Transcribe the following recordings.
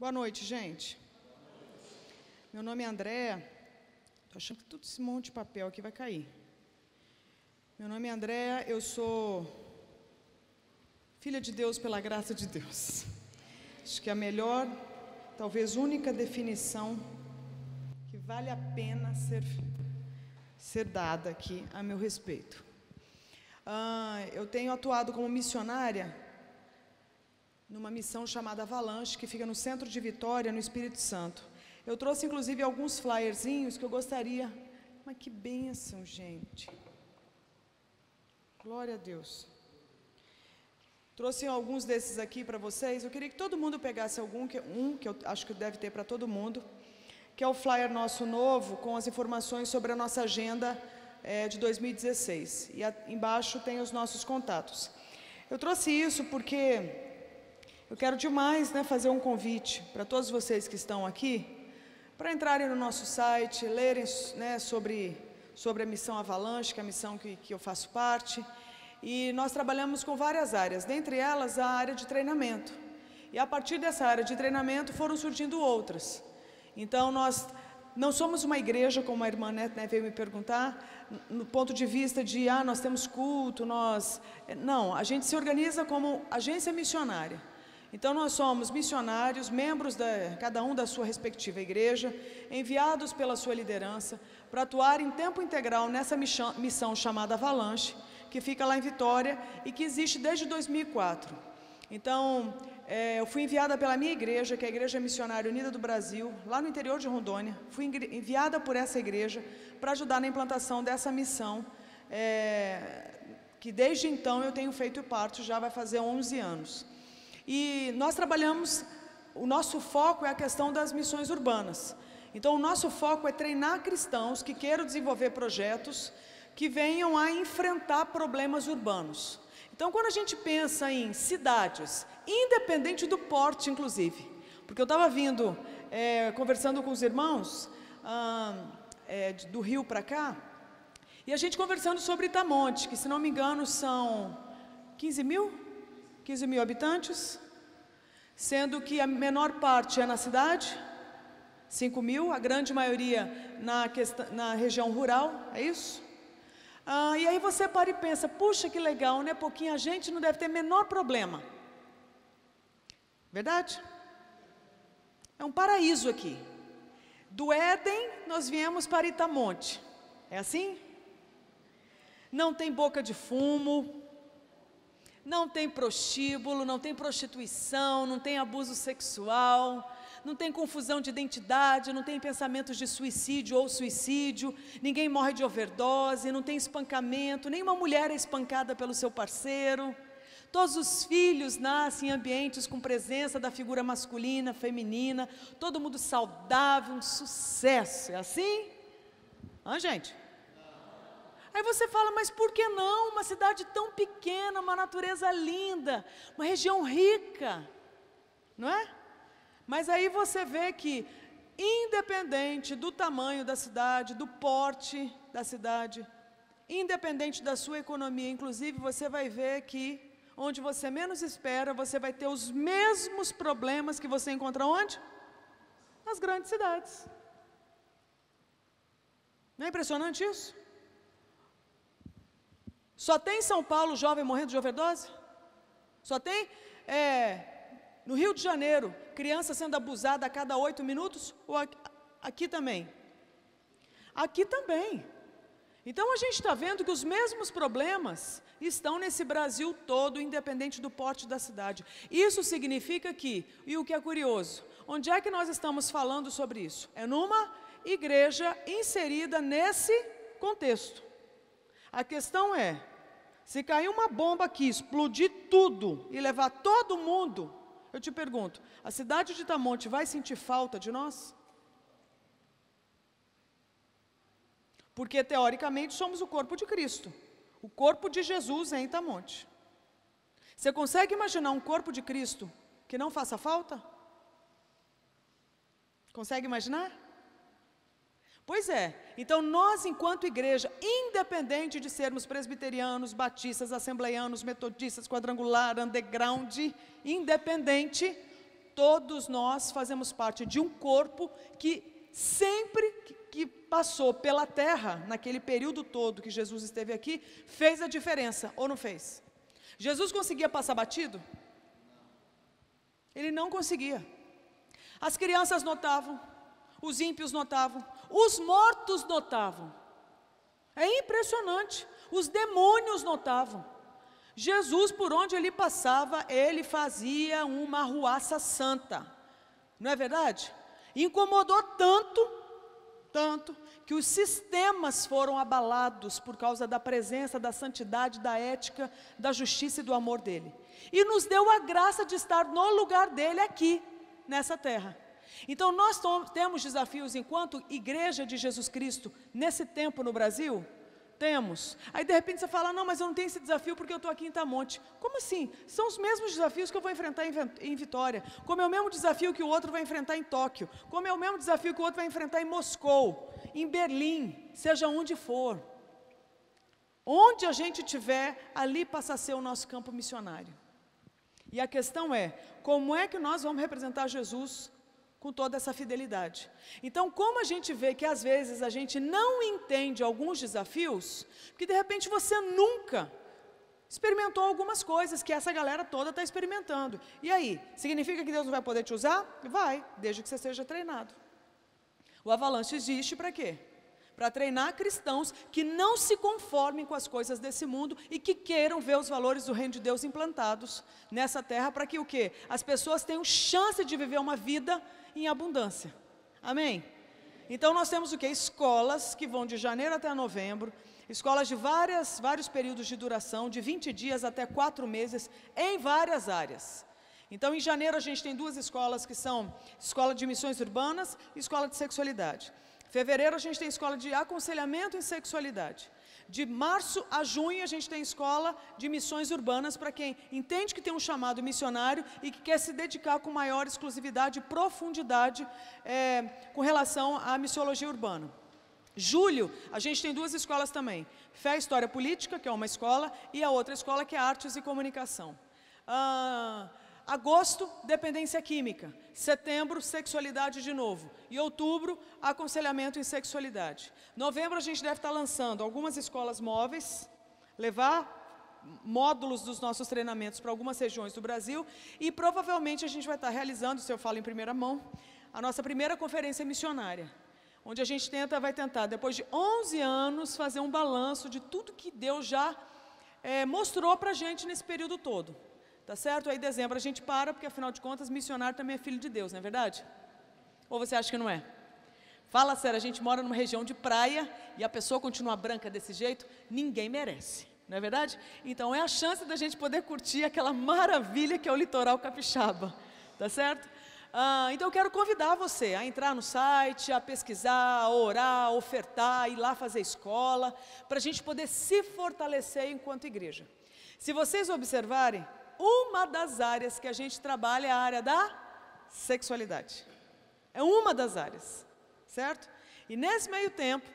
Boa noite, gente. Meu nome é Andréa. Estou achando que todo esse monte de papel aqui vai cair. Meu nome é Andréa, eu sou filha de Deus pela graça de Deus. Acho que a melhor, talvez única definição que vale a pena ser dada aqui a meu respeito. Eu tenho atuado como missionária numa missão chamada Avalanche, que fica no centro de Vitória, no Espírito Santo. Eu trouxe, inclusive, alguns flyerzinhos que eu gostaria... Mas que bênção, gente! Glória a Deus! Trouxe alguns desses aqui para vocês. Eu queria que todo mundo pegasse que eu acho que deve ter para todo mundo, que é o flyer nosso novo, com as informações sobre a nossa agenda de 2016. E embaixo tem os nossos contatos. Eu trouxe isso porque... eu quero demais, fazer um convite para todos vocês que estão aqui, para entrarem no nosso site, lerem sobre a missão Avalanche, que é a missão que eu faço parte. E nós trabalhamos com várias áreas, dentre elas a área de treinamento. E a partir dessa área de treinamento foram surgindo outras. Então nós não somos uma igreja, como a irmã Nete veio me perguntar, no ponto de vista de, nós temos culto, Não, a gente se organiza como agência missionária. Então nós somos missionários, membros cada um da sua respectiva igreja, enviados pela sua liderança para atuar em tempo integral nessa missão chamada Avalanche, que fica lá em Vitória e que existe desde 2004. Então, eu fui enviada pela minha igreja, que é a Igreja Missionária Unida do Brasil, lá no interior de Rondônia. Fui enviada por essa igreja para ajudar na implantação dessa missão, que desde então eu tenho feito parte, já vai fazer 11 anos. E nós trabalhamos, o nosso foco é a questão das missões urbanas. Então o nosso foco é treinar cristãos que queiram desenvolver projetos que venham a enfrentar problemas urbanos. Então quando a gente pensa em cidades, independente do porte inclusive, porque eu estava vindo, conversando com os irmãos do Rio para cá, e a gente conversando sobre Itamonte, que se não me engano são 15 mil habitantes, sendo que a menor parte é na cidade, 5 mil, a grande maioria na região rural, é isso? E aí você para e pensa, puxa que legal, né? Pouquinha gente, não deve ter menor problema. Verdade? É um paraíso aqui. Do Éden, nós viemos para Itamonte. É assim? Não tem boca de fumo, não tem prostíbulo, não tem prostituição, não tem abuso sexual, não tem confusão de identidade, não tem pensamentos de suicídio ou suicídio, ninguém morre de overdose, não tem espancamento, nenhuma mulher é espancada pelo seu parceiro, todos os filhos nascem em ambientes com presença da figura masculina, feminina, todo mundo saudável, um sucesso, é assim? Gente? Aí você fala, mas por que não? Uma cidade tão pequena, uma natureza linda, uma região rica, não é? Mas aí você vê que, independente do tamanho da cidade, do porte da cidade, independente da sua economia, inclusive você vai ver que, onde você menos espera, você vai ter os mesmos problemas que você encontra onde? Nas grandes cidades. Não é impressionante isso? Só tem em São Paulo jovem morrendo de overdose? Só tem no Rio de Janeiro criança sendo abusada a cada 8 minutos? Ou aqui também? Aqui também. Então a gente está vendo que os mesmos problemas estão nesse Brasil todo, independente do porte da cidade. Isso significa que, e o que é curioso, onde é que nós estamos falando sobre isso? É numa igreja inserida nesse contexto. A questão é, se cair uma bomba aqui, explodir tudo e levar todo mundo, eu te pergunto, a cidade de Itamonte vai sentir falta de nós? Porque, teoricamente, somos o corpo de Cristo. O corpo de Jesus é em Itamonte. Você consegue imaginar um corpo de Cristo que não faça falta? Consegue imaginar? Pois é, então nós enquanto igreja, independente de sermos presbiterianos, batistas, assembleianos, metodistas, quadrangular, underground, independente, todos nós fazemos parte de um corpo que sempre que passou pela terra, naquele período todo que Jesus esteve aqui, fez a diferença, ou não fez? Jesus conseguia passar batido? Ele não conseguia. As crianças notavam, os ímpios notavam, os mortos notavam. É impressionante, os demônios notavam. Jesus, por onde ele passava, ele fazia uma arruaça santa, não é verdade? Incomodou tanto, que os sistemas foram abalados por causa da presença, da santidade, da ética, da justiça e do amor dele. E nos deu a graça de estar no lugar dele aqui, nessa terra. Então nós temos desafios enquanto igreja de Jesus Cristo, nesse tempo no Brasil? Temos. Aí de repente você fala, não, mas eu não tenho esse desafio porque eu estou aqui em Itamonte. Como assim? São os mesmos desafios que eu vou enfrentar em Vitória. Como é o mesmo desafio que o outro vai enfrentar em Tóquio. Como é o mesmo desafio que o outro vai enfrentar em Moscou, em Berlim, seja onde for. Onde a gente estiver, ali passa a ser o nosso campo missionário. E a questão é, como é que nós vamos representar Jesus com toda essa fidelidade? Então, como a gente vê que às vezes a gente não entende alguns desafios, porque de repente você nunca experimentou algumas coisas que essa galera toda está experimentando. E aí, significa que Deus não vai poder te usar? Vai, desde que você seja treinado. O Avalanche existe para quê? Para treinar cristãos que não se conformem com as coisas desse mundo e que queiram ver os valores do reino de Deus implantados nessa terra, para que o quê? As pessoas tenham chance de viver uma vida em abundância. Amém? Então nós temos o quê? Escolas que vão de janeiro até novembro, escolas de vários períodos de duração, de 20 dias até 4 meses, em várias áreas. Então em janeiro a gente tem 2 escolas que são escola de missões urbanas e escola de sexualidade. Fevereiro a gente tem escola de aconselhamento em sexualidade. De março a junho a gente tem escola de missões urbanas para quem entende que tem um chamado missionário e que quer se dedicar com maior exclusividade e profundidade com relação à missiologia urbana. Julho a gente tem 2 escolas também. Fé e História Política, que é uma escola, e a outra escola que é Artes e Comunicação. Agosto, dependência química. Setembro, sexualidade de novo. E outubro, aconselhamento em sexualidade. Novembro a gente deve estar lançando algumas escolas móveis, levar módulos dos nossos treinamentos para algumas regiões do Brasil e provavelmente a gente vai estar realizando, se eu falo em primeira mão, a nossa primeira conferência missionária, onde a gente vai tentar, depois de 11 anos, fazer um balanço de tudo que Deus já mostrou para a gente nesse período todo. Tá certo? Aí em dezembro a gente para, porque afinal de contas, missionário também é filho de Deus, não é verdade? Ou você acha que não é? Fala sério, a gente mora numa região de praia e a pessoa continua branca desse jeito, ninguém merece, não é verdade? Então é a chance da gente poder curtir aquela maravilha que é o litoral capixaba, tá certo? Então eu quero convidar você a entrar no site, a pesquisar, a orar, a ofertar, ir lá fazer escola, para a gente poder se fortalecer enquanto igreja. Se vocês observarem, uma das áreas que a gente trabalha é a área da sexualidade. É uma das áreas, certo? E nesse meio tempo,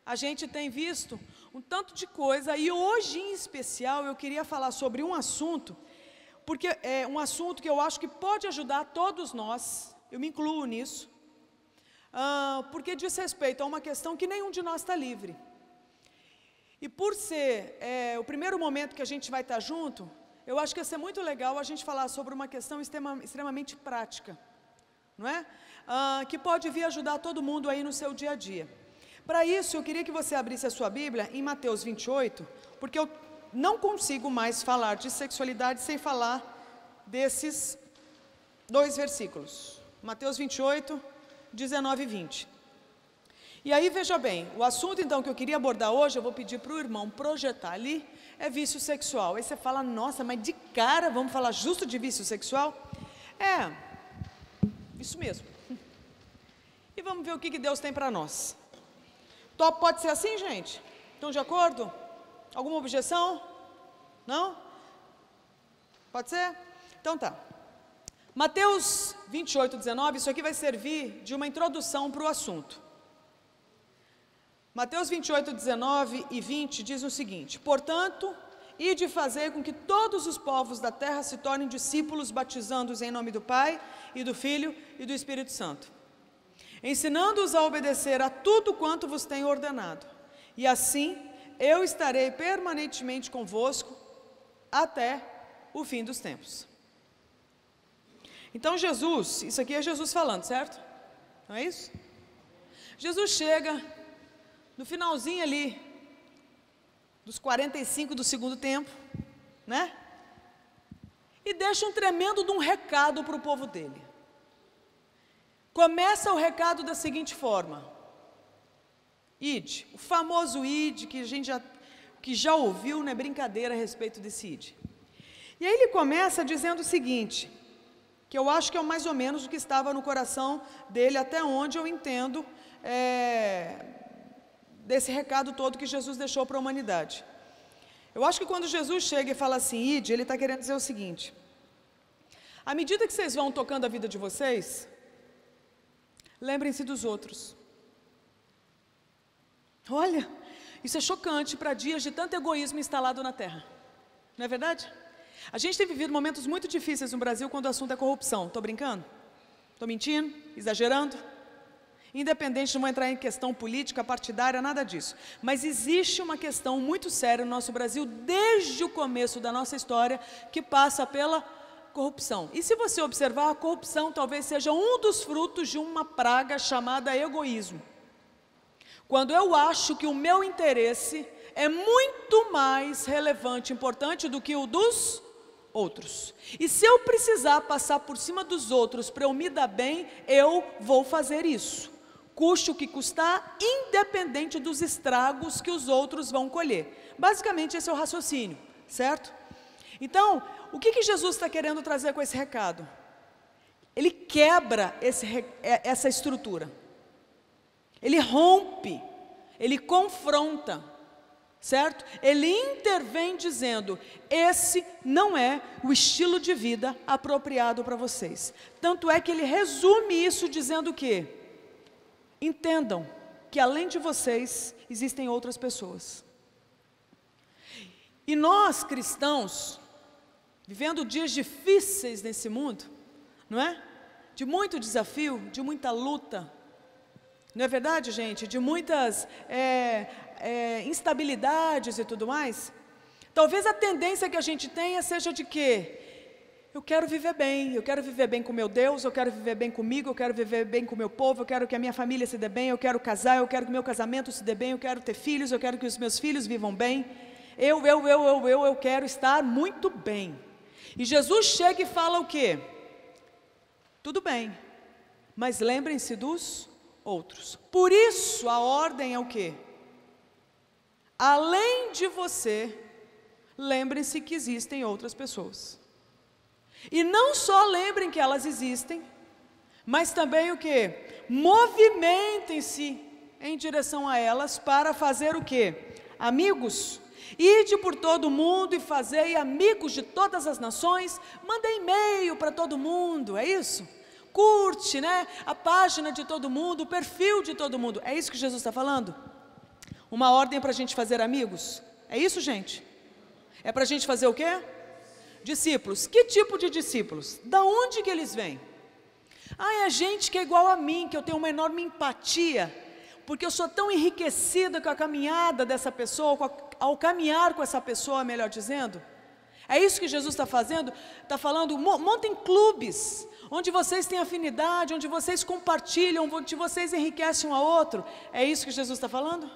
a gente tem visto um tanto de coisa, e hoje em especial eu queria falar sobre um assunto, porque é um assunto que eu acho que pode ajudar todos nós, eu me incluo nisso, porque diz respeito a uma questão que nenhum de nós está livre. E por ser o primeiro momento que a gente vai estar junto, eu acho que ia ser muito legal a gente falar sobre uma questão extremamente prática, não é? Que pode vir ajudar todo mundo aí no seu dia a dia. Para isso, eu queria que você abrisse a sua Bíblia em Mateus 28, porque eu não consigo mais falar de sexualidade sem falar desses 2 versículos. Mateus 28, 19 e 20. E aí, veja bem, o assunto então que eu queria abordar hoje, eu vou pedir para o irmão projetar ali, é vício sexual. Aí você fala, nossa, mas de cara vamos falar justo de vício sexual? Isso mesmo. E vamos ver o que Deus tem para nós. Top, pode ser assim, gente? Estão de acordo? Alguma objeção? Não? Pode ser? Então tá. Mateus 28, 19, isso aqui vai servir de uma introdução para o assunto. Mateus 28, 19 e 20 diz o seguinte: portanto, e de fazer com que todos os povos da terra se tornem discípulos, batizando-os em nome do Pai, e do Filho, e do Espírito Santo, ensinando-os a obedecer a tudo quanto vos tenho ordenado, e assim eu estarei permanentemente convosco até o fim dos tempos. Então Jesus, isso aqui é Jesus falando, certo? Não é isso? Jesus chega no finalzinho ali, dos 45 do segundo tempo, né? E deixa um tremendo de um recado para o povo dele. Começa o recado da seguinte forma: ide, o famoso ide, que a gente já ouviu, não é brincadeira a respeito desse ide. E aí ele começa dizendo o seguinte, que eu acho que é mais ou menos o que estava no coração dele, até onde eu entendo desse recado todo que Jesus deixou para a humanidade. Eu acho que quando Jesus chega e fala assim, ide, ele está querendo dizer o seguinte: à medida que vocês vão tocando a vida de vocês, lembrem-se dos outros. Olha, isso é chocante para dias de tanto egoísmo instalado na terra, não é verdade? A gente tem vivido momentos muito difíceis no Brasil quando o assunto é corrupção. Estou brincando? Estou mentindo? Exagerando? Independente, não vou entrar em questão política, partidária, nada disso. Mas existe uma questão muito séria no nosso Brasil, desde o começo da nossa história, que passa pela corrupção. E se você observar, a corrupção talvez seja um dos frutos de uma praga chamada egoísmo. Quando eu acho que o meu interesse é muito mais relevante, importante do que o dos outros. E se eu precisar passar por cima dos outros para eu me dar bem, eu vou fazer isso. Custe o que custar, independente dos estragos que os outros vão colher. Basicamente esse é o raciocínio, certo? Então, o que Jesus está querendo trazer com esse recado? Ele quebra essa estrutura. Ele rompe, ele confronta, certo? Ele intervém dizendo, esse não é o estilo de vida apropriado para vocês. Tanto é que ele resume isso dizendo o quê? Entendam que além de vocês, existem outras pessoas. E nós, cristãos, vivendo dias difíceis nesse mundo, não é? De muito desafio, de muita luta, não é verdade, gente? De muitas instabilidades e tudo mais. Talvez a tendência que a gente tenha seja de quê? Eu quero viver bem, eu quero viver bem com meu Deus, eu quero viver bem comigo, eu quero viver bem com o meu povo, eu quero que a minha família se dê bem, eu quero casar, eu quero que o meu casamento se dê bem, eu quero ter filhos, eu quero que os meus filhos vivam bem. Eu quero estar muito bem. E Jesus chega e fala o quê? Tudo bem, mas lembrem-se dos outros. Por isso a ordem é o quê? Além de você, lembrem-se que existem outras pessoas. E não só lembrem que elas existem, mas também o quê? Movimentem-se em direção a elas para fazer o quê? Amigos. Ide por todo mundo e fazei amigos de todas as nações. Manda e-mail para todo mundo, é isso? Curte, né? A página de todo mundo, o perfil de todo mundo. É isso que Jesus está falando? Uma ordem para a gente fazer amigos? É isso, gente? É para a gente fazer o quê? Discípulos. Que tipo de discípulos? Da onde que eles vêm? É gente que é igual a mim, que eu tenho uma enorme empatia, porque eu sou tão enriquecida com a caminhada dessa pessoa, ao caminhar com essa pessoa, melhor dizendo. É isso que Jesus está fazendo? Está falando, montem clubes, onde vocês têm afinidade, onde vocês compartilham, onde vocês enriquecem um ao outro. É isso que Jesus está falando?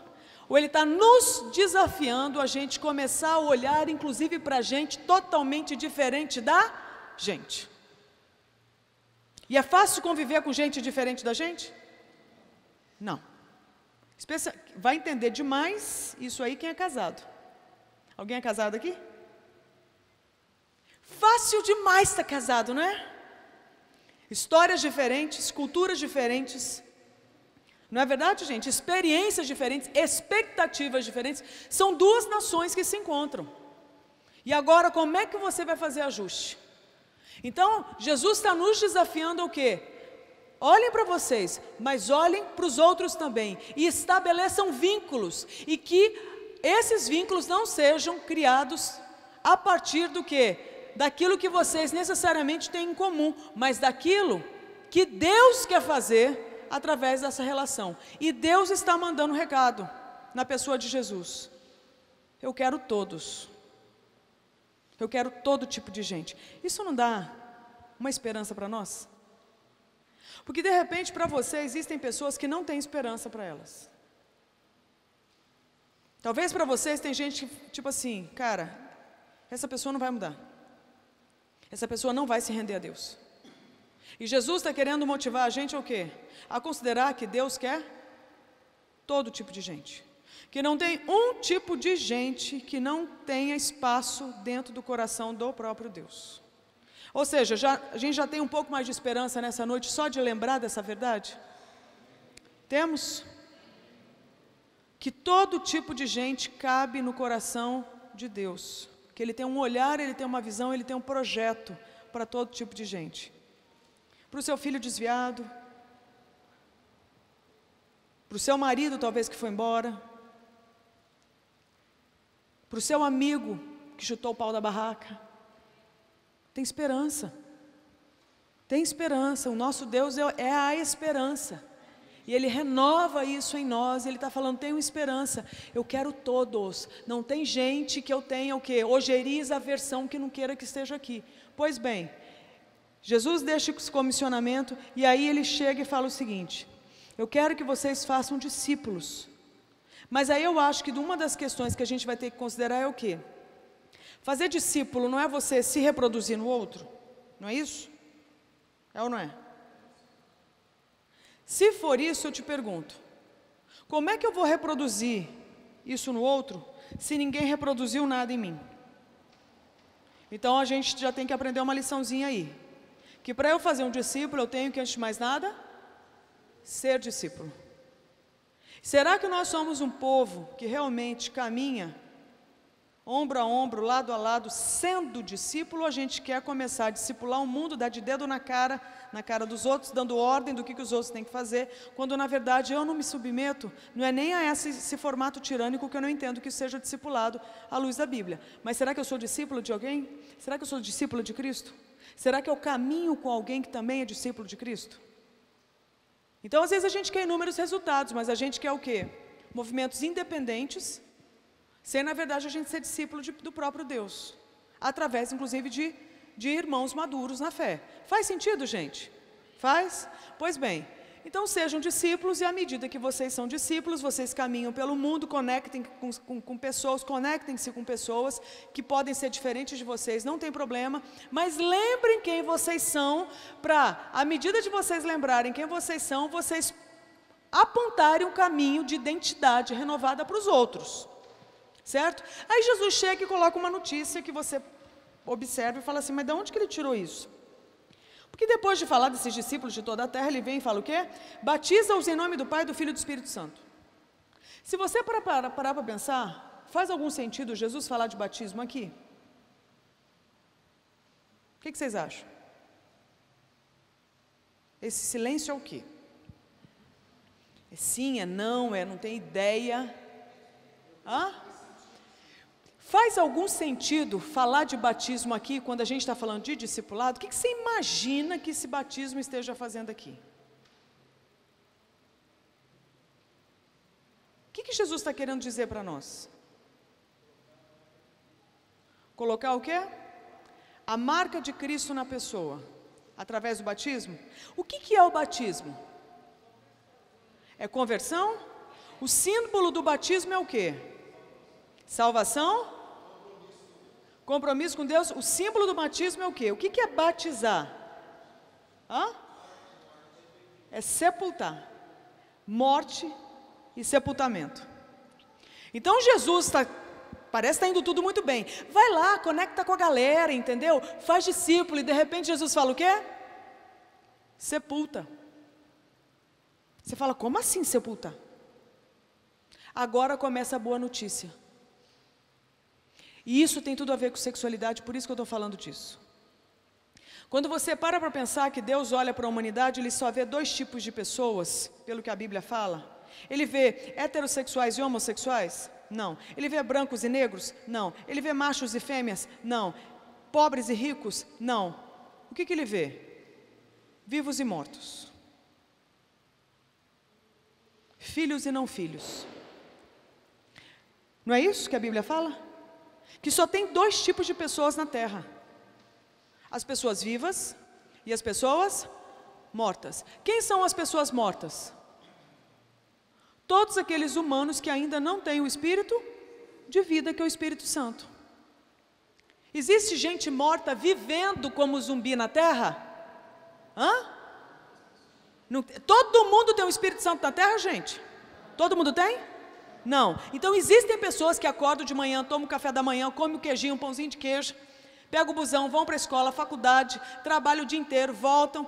Ou ele está nos desafiando a gente começar a olhar, inclusive para a gente, totalmente diferente da gente? E é fácil conviver com gente diferente da gente? Não. Vai entender demais isso aí quem é casado. Alguém é casado aqui? Fácil demais estar casado, não é? Histórias diferentes, culturas diferentes. Não é verdade, gente? Experiências diferentes, expectativas diferentes. São duas nações que se encontram. E agora, como é que você vai fazer ajuste? Então, Jesus está nos desafiando ao quê? Olhem para vocês, mas olhem para os outros também. E estabeleçam vínculos. E que esses vínculos não sejam criados a partir do quê? Daquilo que vocês necessariamente têm em comum, mas daquilo que Deus quer fazer através dessa relação. E Deus está mandando um recado na pessoa de Jesus. Eu quero todos. Eu quero todo tipo de gente. Isso não dá uma esperança para nós? Porque de repente para você existem pessoas que não têm esperança para elas. Talvez para vocês tem gente que, tipo assim, cara, essa pessoa não vai mudar. Essa pessoa não vai se render a Deus. E Jesus está querendo motivar a gente ao quê? A considerar que Deus quer todo tipo de gente. Que não tem um tipo de gente que não tenha espaço dentro do coração do próprio Deus. Ou seja, a gente já tem um pouco mais de esperança nessa noite só de lembrar dessa verdade? Temos? Que todo tipo de gente cabe no coração de Deus. Que Ele tem um olhar, Ele tem uma visão, Ele tem um projeto para todo tipo de gente. Para o seu filho desviado, para o seu marido talvez que foi embora, para o seu amigo que chutou o pau da barraca. Tem esperança. Tem esperança. O nosso Deus é a esperança. E Ele renova isso em nós. Ele está falando, tenho esperança. Eu quero todos. Não tem gente que eu tenha o quê? Ojeriza a versão que não queira que esteja aqui. Pois bem, Jesus deixa esse comissionamento e aí Ele chega e fala o seguinte: eu quero que vocês façam discípulos. Mas aí eu acho que uma das questões que a gente vai ter que considerar é o quê? Fazer discípulo não é você se reproduzir no outro? Não é isso? É ou não é? Se for isso, eu te pergunto, como é que eu vou reproduzir isso no outro, se ninguém reproduziu nada em mim? Então a gente já tem que aprender uma liçãozinha aí, que para eu fazer um discípulo, eu tenho que, antes de mais nada, ser discípulo. Será que nós somos um povo que realmente caminha ombro a ombro, lado a lado, sendo discípulo, ou a gente quer começar a discipular o mundo, dar de dedo na cara dos outros, dando ordem do que os outros têm que fazer, quando na verdade eu não me submeto, não é nem a esse formato tirânico que eu não entendo que seja discipulado à luz da Bíblia. Mas será que eu sou discípulo de alguém? Será que eu sou discípulo de Cristo? Será que eu caminho com alguém que também é discípulo de Cristo? Então às vezes a gente quer inúmeros resultados, mas a gente quer o quê? Movimentos independentes, sem na verdade a gente ser discípulo do próprio Deus, através inclusive de irmãos maduros na fé. Faz sentido, gente? Faz? Pois bem, então sejam discípulos, e à medida que vocês são discípulos, vocês caminham pelo mundo, conectem com pessoas, conectem-se com pessoas que podem ser diferentes de vocês, não tem problema, mas lembrem quem vocês são, para, à medida de vocês lembrarem quem vocês são, vocês apontarem um caminho de identidade renovada para os outros. Certo? Aí Jesus chega e coloca uma notícia que você observa e fala assim, mas de onde que ele tirou isso? Porque depois de falar desses discípulos de toda a terra, ele vem e fala o quê? Batiza-os em nome do Pai, do Filho e do Espírito Santo. Se você parar para pensar, faz algum sentido Jesus falar de batismo aqui? O que vocês acham? Esse silêncio é o quê? É sim, é não tem ideia? Hã? Faz algum sentido falar de batismo aqui, quando a gente está falando de discipulado? O que você imagina que esse batismo esteja fazendo aqui? O que Jesus está querendo dizer para nós? Colocar o quê? A marca de Cristo na pessoa, através do batismo. O que é o batismo? É conversão? O símbolo do batismo é o quê? Salvação? Compromisso com Deus. O símbolo do batismo é o quê? O que é batizar? Hã? É sepultar. Morte e sepultamento. Então Jesus parece que está indo tudo muito bem. Vai lá, conecta com a galera, entendeu? Faz discípulo e de repente Jesus fala o quê? Sepulta. Você fala, como assim sepultar? Agora começa a boa notícia. E isso tem tudo a ver com sexualidade, por isso que eu estou falando disso. Quando você para pensar que Deus olha para a humanidade, Ele só vê dois tipos de pessoas, pelo que a Bíblia fala. Ele vê heterossexuais e homossexuais? Não. Ele vê brancos e negros? Não. Ele vê machos e fêmeas? Não. Pobres e ricos? Não. O que ele vê? Vivos e mortos. Filhos e não filhos. Não é isso que a Bíblia fala? Que só tem 2 tipos de pessoas na terra: as pessoas vivas e as pessoas mortas. Quem são as pessoas mortas? Todos aqueles humanos que ainda não têm o Espírito de vida, que é o Espírito Santo. Existe gente morta vivendo como zumbi na terra? Todo mundo tem o Espírito Santo na terra, gente? Todo mundo tem? Não. Então existem pessoas que acordam de manhã, tomam o café da manhã, comem um queijinho, um pãozinho de queijo, pegam o busão, vão para a escola, faculdade, trabalham o dia inteiro, voltam.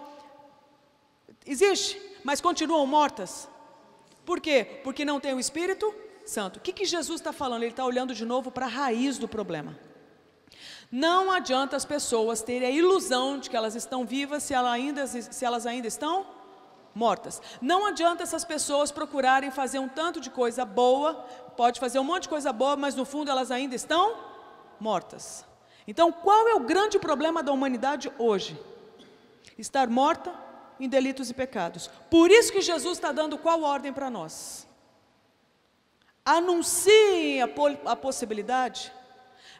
Existe, mas continuam mortas. Por quê? Porque não tem o Espírito Santo. O que Jesus está falando? Ele está olhando de novo para a raiz do problema. Não adianta as pessoas terem a ilusão de que elas estão vivas se elas ainda estão mortas. Não adianta essas pessoas procurarem fazer um tanto de coisa boa, pode fazer um monte de coisa boa, mas no fundo elas ainda estão mortas. Então, qual é o grande problema da humanidade hoje? Estar morta em delitos e pecados. Por isso que Jesus está dando qual ordem para nós? Anunciem a possibilidade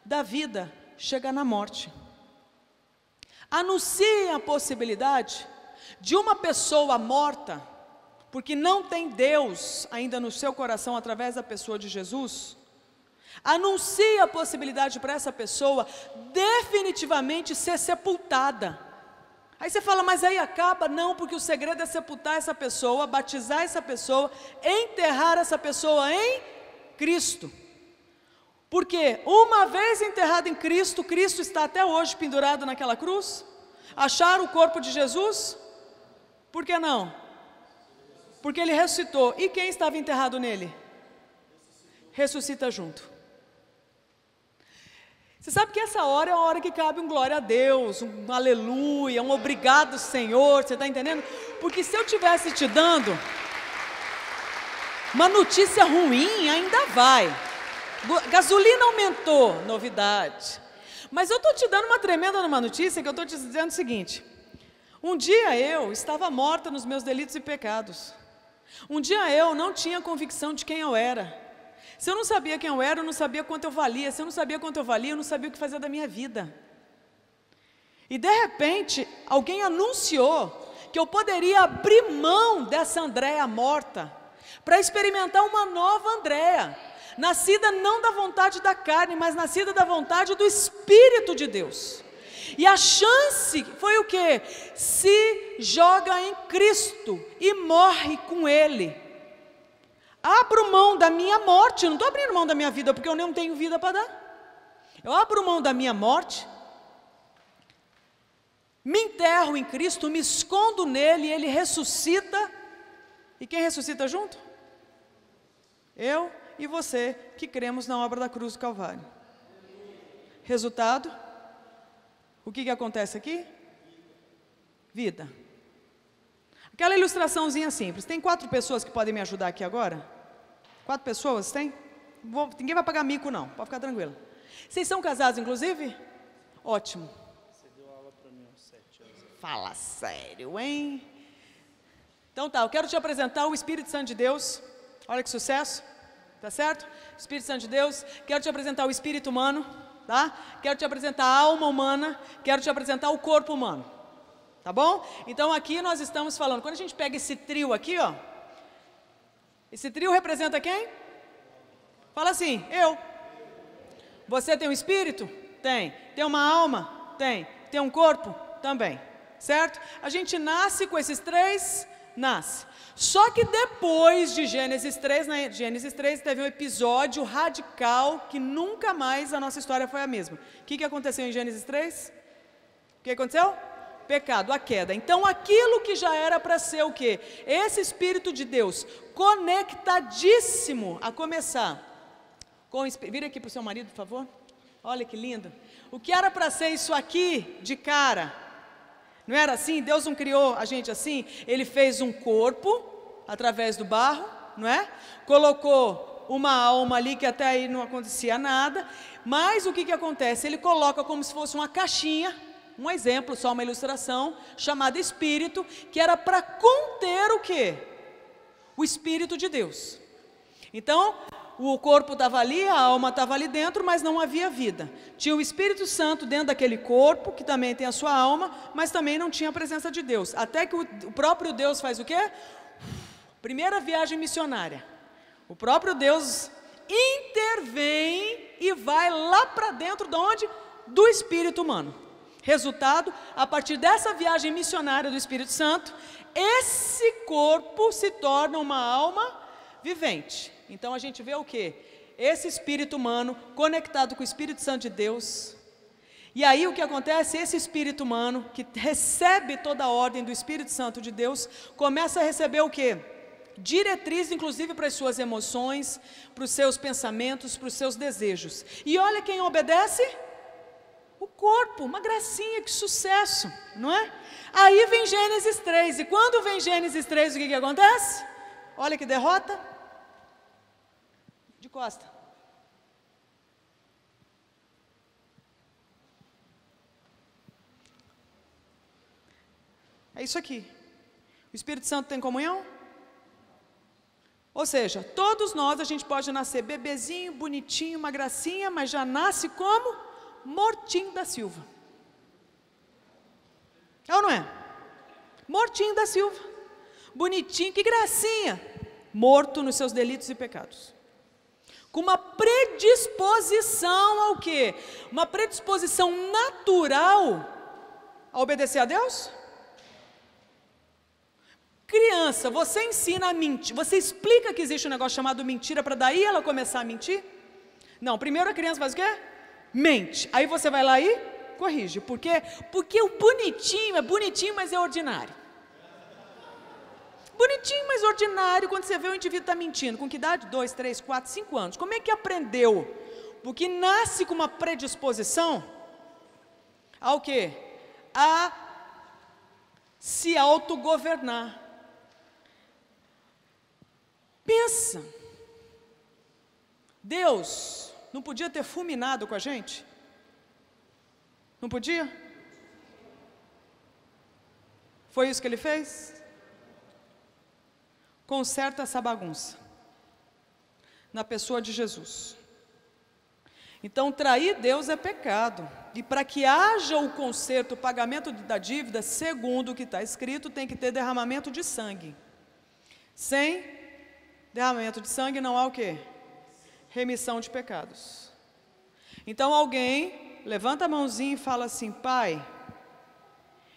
da vida chegar na morte. Anunciem a possibilidade de uma pessoa morta, porque não tem Deus ainda no seu coração através da pessoa de Jesus. Anuncie a possibilidade para essa pessoa definitivamente ser sepultada. Aí você fala, mas aí acaba? Não, porque o segredo é sepultar essa pessoa, batizar essa pessoa, enterrar essa pessoa em Cristo. Porque uma vez enterrado em Cristo, Cristo está até hoje pendurado naquela cruz. Acharam o corpo de Jesus? Por que não? Porque ele ressuscitou. E quem estava enterrado nele? Ressuscita junto. Você sabe que essa hora é a hora que cabe um glória a Deus, um aleluia, um obrigado Senhor, você está entendendo? Porque se eu estivesse te dando uma notícia ruim, ainda vai. Gasolina aumentou, novidade. Mas eu estou te dando uma tremenda notícia, que eu estou te dizendo o seguinte: um dia eu estava morta nos meus delitos e pecados. Um dia eu não tinha convicção de quem eu era. Se eu não sabia quem eu era, eu não sabia quanto eu valia. Se eu não sabia quanto eu valia, eu não sabia o que fazer da minha vida. E de repente, alguém anunciou que eu poderia abrir mão dessa Andréia morta, para experimentar uma nova Andréia, nascida não da vontade da carne, mas nascida da vontade do Espírito de Deus. E a chance foi o quê? Se joga em Cristo e morre com Ele. Abro mão da minha morte, não estou abrindo mão da minha vida, porque eu não tenho vida para dar. Eu abro mão da minha morte, me enterro em Cristo, me escondo nele, Ele ressuscita. E quem ressuscita junto? Eu e você, que cremos na obra da cruz do Calvário. Resultado? O que acontece aqui? Vida. Aquela ilustraçãozinha simples. Tem 4 pessoas que podem me ajudar aqui agora? 4 pessoas, tem? Ninguém vai pagar mico não, pode ficar tranquilo. Vocês são casados inclusive? Ótimo. Você deu aula para mim aos 7 anos. Fala sério, hein? Então tá, eu quero te apresentar o Espírito Santo de Deus. Olha que sucesso, tá certo? Espírito Santo de Deus. Quero te apresentar o espírito humano, tá? Quero te apresentar a alma humana. Quero te apresentar o corpo humano. Tá bom? Então aqui nós estamos falando, quando a gente pega esse trio aqui, ó, esse trio representa quem? Fala assim, eu. Você tem um espírito? Tem. Tem uma alma? Tem. Tem um corpo? Também. Certo? A gente nasce com esses 3, nasce. Só que depois de Gênesis 3, na Gênesis 3 teve um episódio radical que nunca mais a nossa história foi a mesma. O que aconteceu em Gênesis 3? O que aconteceu? Pecado, a queda. Então aquilo que já era para ser o quê? Esse Espírito de Deus, conectadíssimo a começar com o Espírito. Vira aqui para o seu marido, por favor. Olha que lindo. O que era para ser isso aqui de cara, não era assim? Deus não criou a gente assim? Ele fez um corpo através do barro, não é? Colocou uma alma ali que até aí não acontecia nada, mas o que acontece? Ele coloca como se fosse uma caixinha, um exemplo, só uma ilustração, chamada espírito, que era para conter o quê? O Espírito de Deus. Então, o corpo estava ali, a alma estava ali dentro, mas não havia vida. Tinha o Espírito Santo dentro daquele corpo, que também tem a sua alma, mas também não tinha a presença de Deus. Até que o próprio Deus faz o quê? Primeira viagem missionária. O próprio Deus intervém e vai lá para dentro de onde? Do espírito humano. Resultado, a partir dessa viagem missionária do Espírito Santo, esse corpo se torna uma alma vivente. Então a gente vê o quê? Esse espírito humano conectado com o Espírito Santo de Deus. E aí o que acontece? Esse espírito humano que recebe toda a ordem do Espírito Santo de Deus, começa a receber o quê? Diretriz, inclusive para as suas emoções, para os seus pensamentos, para os seus desejos. E olha quem obedece? O corpo, uma gracinha, que sucesso, não é? Aí vem Gênesis 3, e quando vem Gênesis 3, o que acontece? Olha que derrota. De costa. É isso aqui. O Espírito Santo tem comunhão? Ou seja, todos nós, a gente pode nascer bebezinho, bonitinho, uma gracinha, mas já nasce como? Mortinho da Silva. É ou não é? Mortinho da Silva. Bonitinho, que gracinha. Morto nos seus delitos e pecados. Com uma predisposição ao quê? Uma predisposição natural a obedecer a Deus? Criança, você ensina a mentir, você explica que existe um negócio chamado mentira para daí ela começar a mentir? Não, primeiro a criança faz o quê? Mente. Aí você vai lá e corrige. Por quê? Porque o bonitinho é bonitinho, mas é ordinário. Bonitinho, mas ordinário, quando você vê o indivíduo está mentindo. Com que idade? 2, 3, 4, 5 anos. Como é que aprendeu? Porque nasce com uma predisposição ao quê? A se autogovernar. Pensa, Deus não podia ter fulminado com a gente? Não podia? Foi isso que ele fez? Conserta essa bagunça na pessoa de Jesus. Então, trair Deus é pecado. E para que haja o conserto, o pagamento da dívida, segundo o que está escrito, tem que ter derramamento de sangue. Sem derramamento de sangue não há o quê? Remissão de pecados. Então alguém levanta a mãozinha e fala assim: Pai,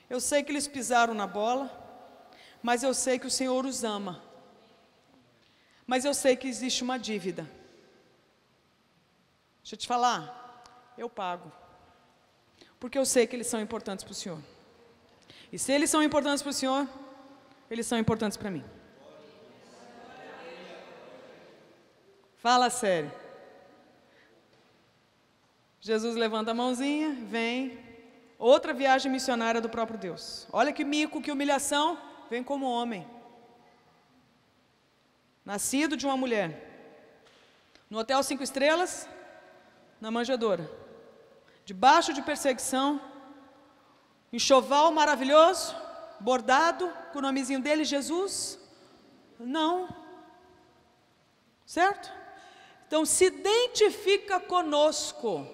eu sei que eles pisaram na bola, mas eu sei que o Senhor os ama. Mas eu sei que existe uma dívida. Deixa eu te falar, eu pago. Porque eu sei que eles são importantes para o Senhor. E se eles são importantes para o Senhor, eles são importantes para mim. Fala sério. Jesus levanta a mãozinha, vem. Outra viagem missionária do próprio Deus. Olha que mico, que humilhação. Vem como homem. Nascido de uma mulher. No hotel 5 estrelas, na manjedoura. Debaixo de perseguição. Enxoval maravilhoso, bordado, com o nomezinho dele, Jesus. Não. Certo? Então se identifica conosco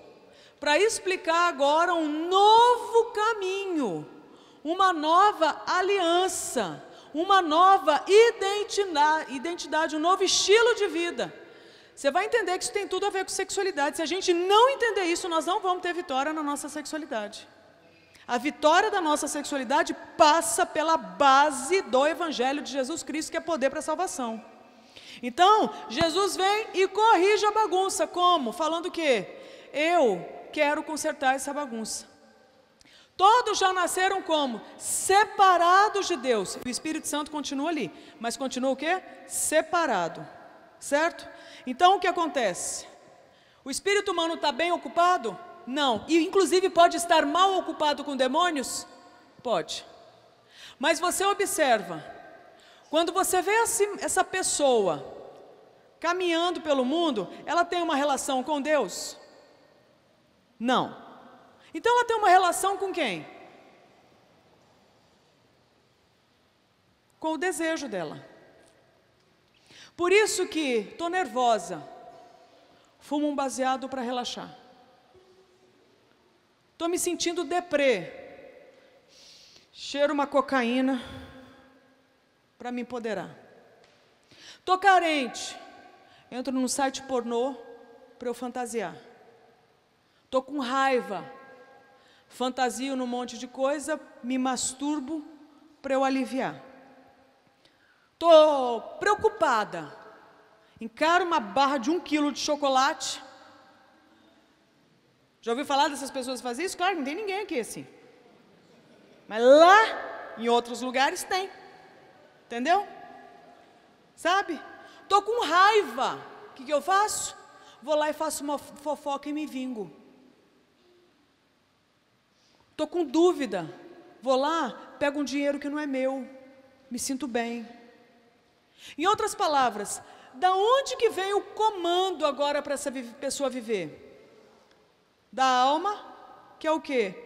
para explicar agora um novo caminho, uma nova aliança, uma nova identidade, um novo estilo de vida. Você vai entender que isso tem tudo a ver com sexualidade. Se a gente não entender isso, nós não vamos ter vitória na nossa sexualidade. A vitória da nossa sexualidade passa pela base do Evangelho de Jesus Cristo, que é poder para a salvação. Então, Jesus vem e corrige a bagunça. Como? Falando o quê? Eu quero consertar essa bagunça. Todos já nasceram como? Separados de Deus. O Espírito Santo continua ali, mas continua o quê? Separado. Certo? Então, o que acontece? O espírito humano está bem ocupado? Não. E, inclusive, pode estar mal ocupado com demônios? Pode. Mas você observa, quando você vê essa pessoa caminhando pelo mundo, ela tem uma relação com Deus? Não. Então ela tem uma relação com quem? Com o desejo dela. Por isso que estou nervosa, fumo um baseado para relaxar. Estou me sentindo deprê, cheiro uma cocaína para me empoderar. Estou carente, entro num site pornô para eu fantasiar. Estou com raiva, fantasio num monte de coisa, me masturbo para eu aliviar. Estou preocupada, encaro uma barra de 1 quilo de chocolate. Já ouviu falar dessas pessoas que fazem isso? Claro, não tem ninguém aqui assim. Mas lá, em outros lugares, tem. Entendeu? Sabe? Estou com raiva. O que eu faço? Vou lá e faço uma fofoca e me vingo. Estou com dúvida. Vou lá, pego um dinheiro que não é meu. Me sinto bem. Em outras palavras, da onde que vem o comando agora para essa pessoa viver? Da alma, que é o quê?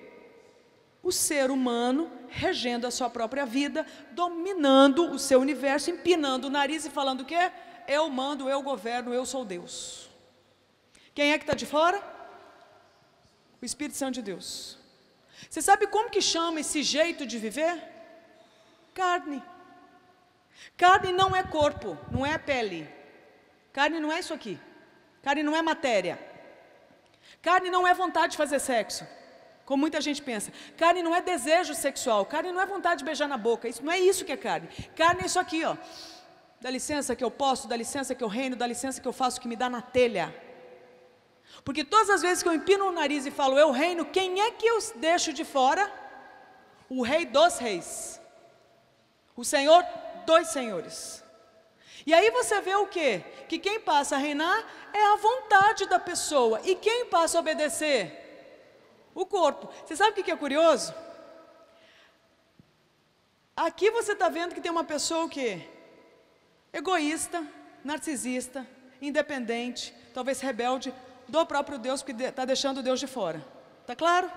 O ser humano regendo a sua própria vida, dominando o seu universo, empinando o nariz e falando o quê? Eu mando, eu governo, eu sou Deus. Quem é que está de fora? O Espírito Santo de Deus. Você sabe como que chama esse jeito de viver? Carne. Carne não é corpo, não é pele. Carne não é isso aqui. Carne não é matéria. Carne não é vontade de fazer sexo, como muita gente pensa. Carne não é desejo sexual. Carne não é vontade de beijar na boca. Isso não é isso que é carne. Carne é isso aqui, ó. Dá licença que eu posso, dá licença que eu reino, dá licença que eu faço o que me dá na telha. Porque todas as vezes que eu empino o nariz e falo eu reino, quem é que eu deixo de fora? O Rei dos Reis. O Senhor dos Senhores. E aí você vê o quê? Que quem passa a reinar é a vontade da pessoa. E quem passa a obedecer? O corpo. Você sabe o que é curioso? Aqui você está vendo que tem uma pessoa o quê? Egoísta, narcisista, independente, talvez rebelde do próprio Deus, porque está deixando Deus de fora. Está claro?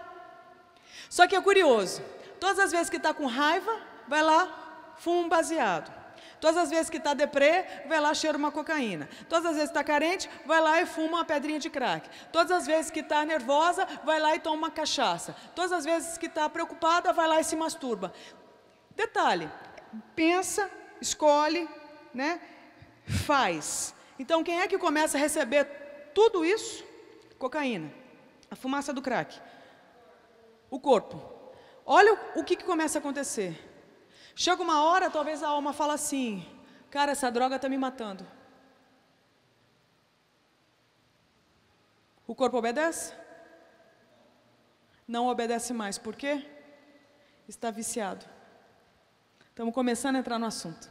Só que é curioso. Todas as vezes que está com raiva, vai lá, fuma um baseado. Todas as vezes que está deprê, vai lá, cheira uma cocaína. Todas as vezes que está carente, vai lá e fuma uma pedrinha de crack. Todas as vezes que está nervosa, vai lá e toma uma cachaça. Todas as vezes que está preocupada, vai lá e se masturba. Detalhe, pensa, escolhe, né? Faz. Então quem é que começa a receber tudo isso? Cocaína, a fumaça do crack, o corpo. Olha o que começa a acontecer. Chega uma hora, talvez a alma fala assim, cara, essa droga está me matando. O corpo obedece? Não obedece mais, por quê? Está viciado. Estamos começando a entrar no assunto.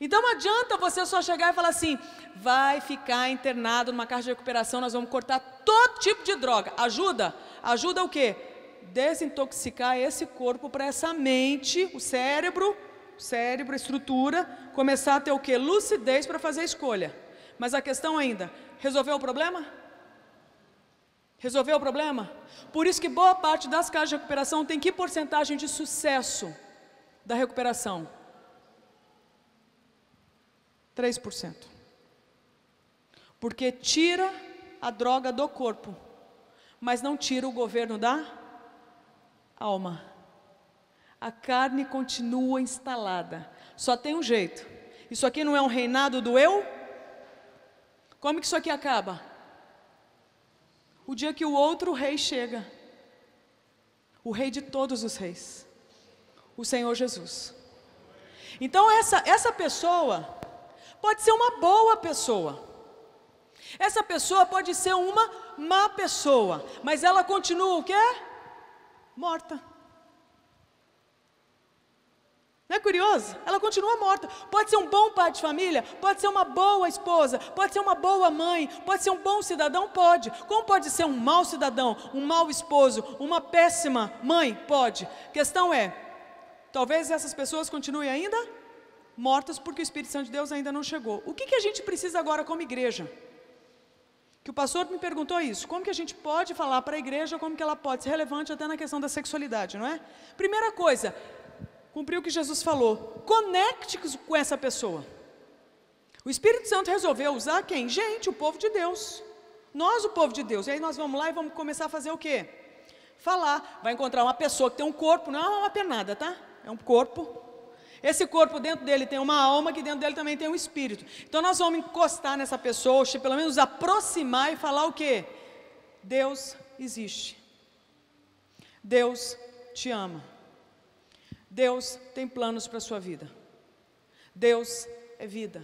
Então não adianta você só chegar e falar assim, vai ficar internado numa casa de recuperação, nós vamos cortar todo tipo de droga. Ajuda? Ajuda o quê? Desintoxicar esse corpo para essa mente, o cérebro, a estrutura, começar a ter o quê? Lucidez para fazer a escolha. Mas a questão ainda, resolveu o problema? Resolveu o problema? Por isso que boa parte das casas de recuperação tem que porcentagem de sucesso da recuperação? 3%. Porque tira a droga do corpo, mas não tira o governo da alma. A carne continua instalada. Só tem um jeito. Isso aqui não é um reinado do eu? Como que isso aqui acaba? O dia que o outro rei chega. O rei de todos os reis. O Senhor Jesus. Então essa pessoa pode ser uma boa pessoa. Essa pessoa pode ser uma má pessoa. Mas ela continua o quê? Morta. Não é curioso? Ela continua morta. Pode ser um bom pai de família, pode ser uma boa esposa, pode ser uma boa mãe, pode ser um bom cidadão, pode. Como pode ser um mau cidadão, um mau esposo, uma péssima mãe? Pode. A questão é, talvez essas pessoas continuem ainda mortas porque o Espírito Santo de Deus ainda não chegou. O que a gente precisa agora como igreja? Que o pastor me perguntou isso, como que a gente pode falar para a igreja, como que ela pode ser relevante até na questão da sexualidade, não é? Primeira coisa, cumprir o que Jesus falou, conecte com essa pessoa. O Espírito Santo resolveu usar quem? Gente, o povo de Deus. Nós, o povo de Deus. E aí nós vamos lá e vamos começar a fazer o quê? Falar. Vai encontrar uma pessoa que tem um corpo, não é uma penada, tá? É um corpo. Esse corpo dentro dele tem uma alma, que dentro dele também tem um espírito. Então nós vamos encostar nessa pessoa, ou pelo menos aproximar e falar o quê? Deus existe. Deus te ama. Deus tem planos para a sua vida. Deus é vida.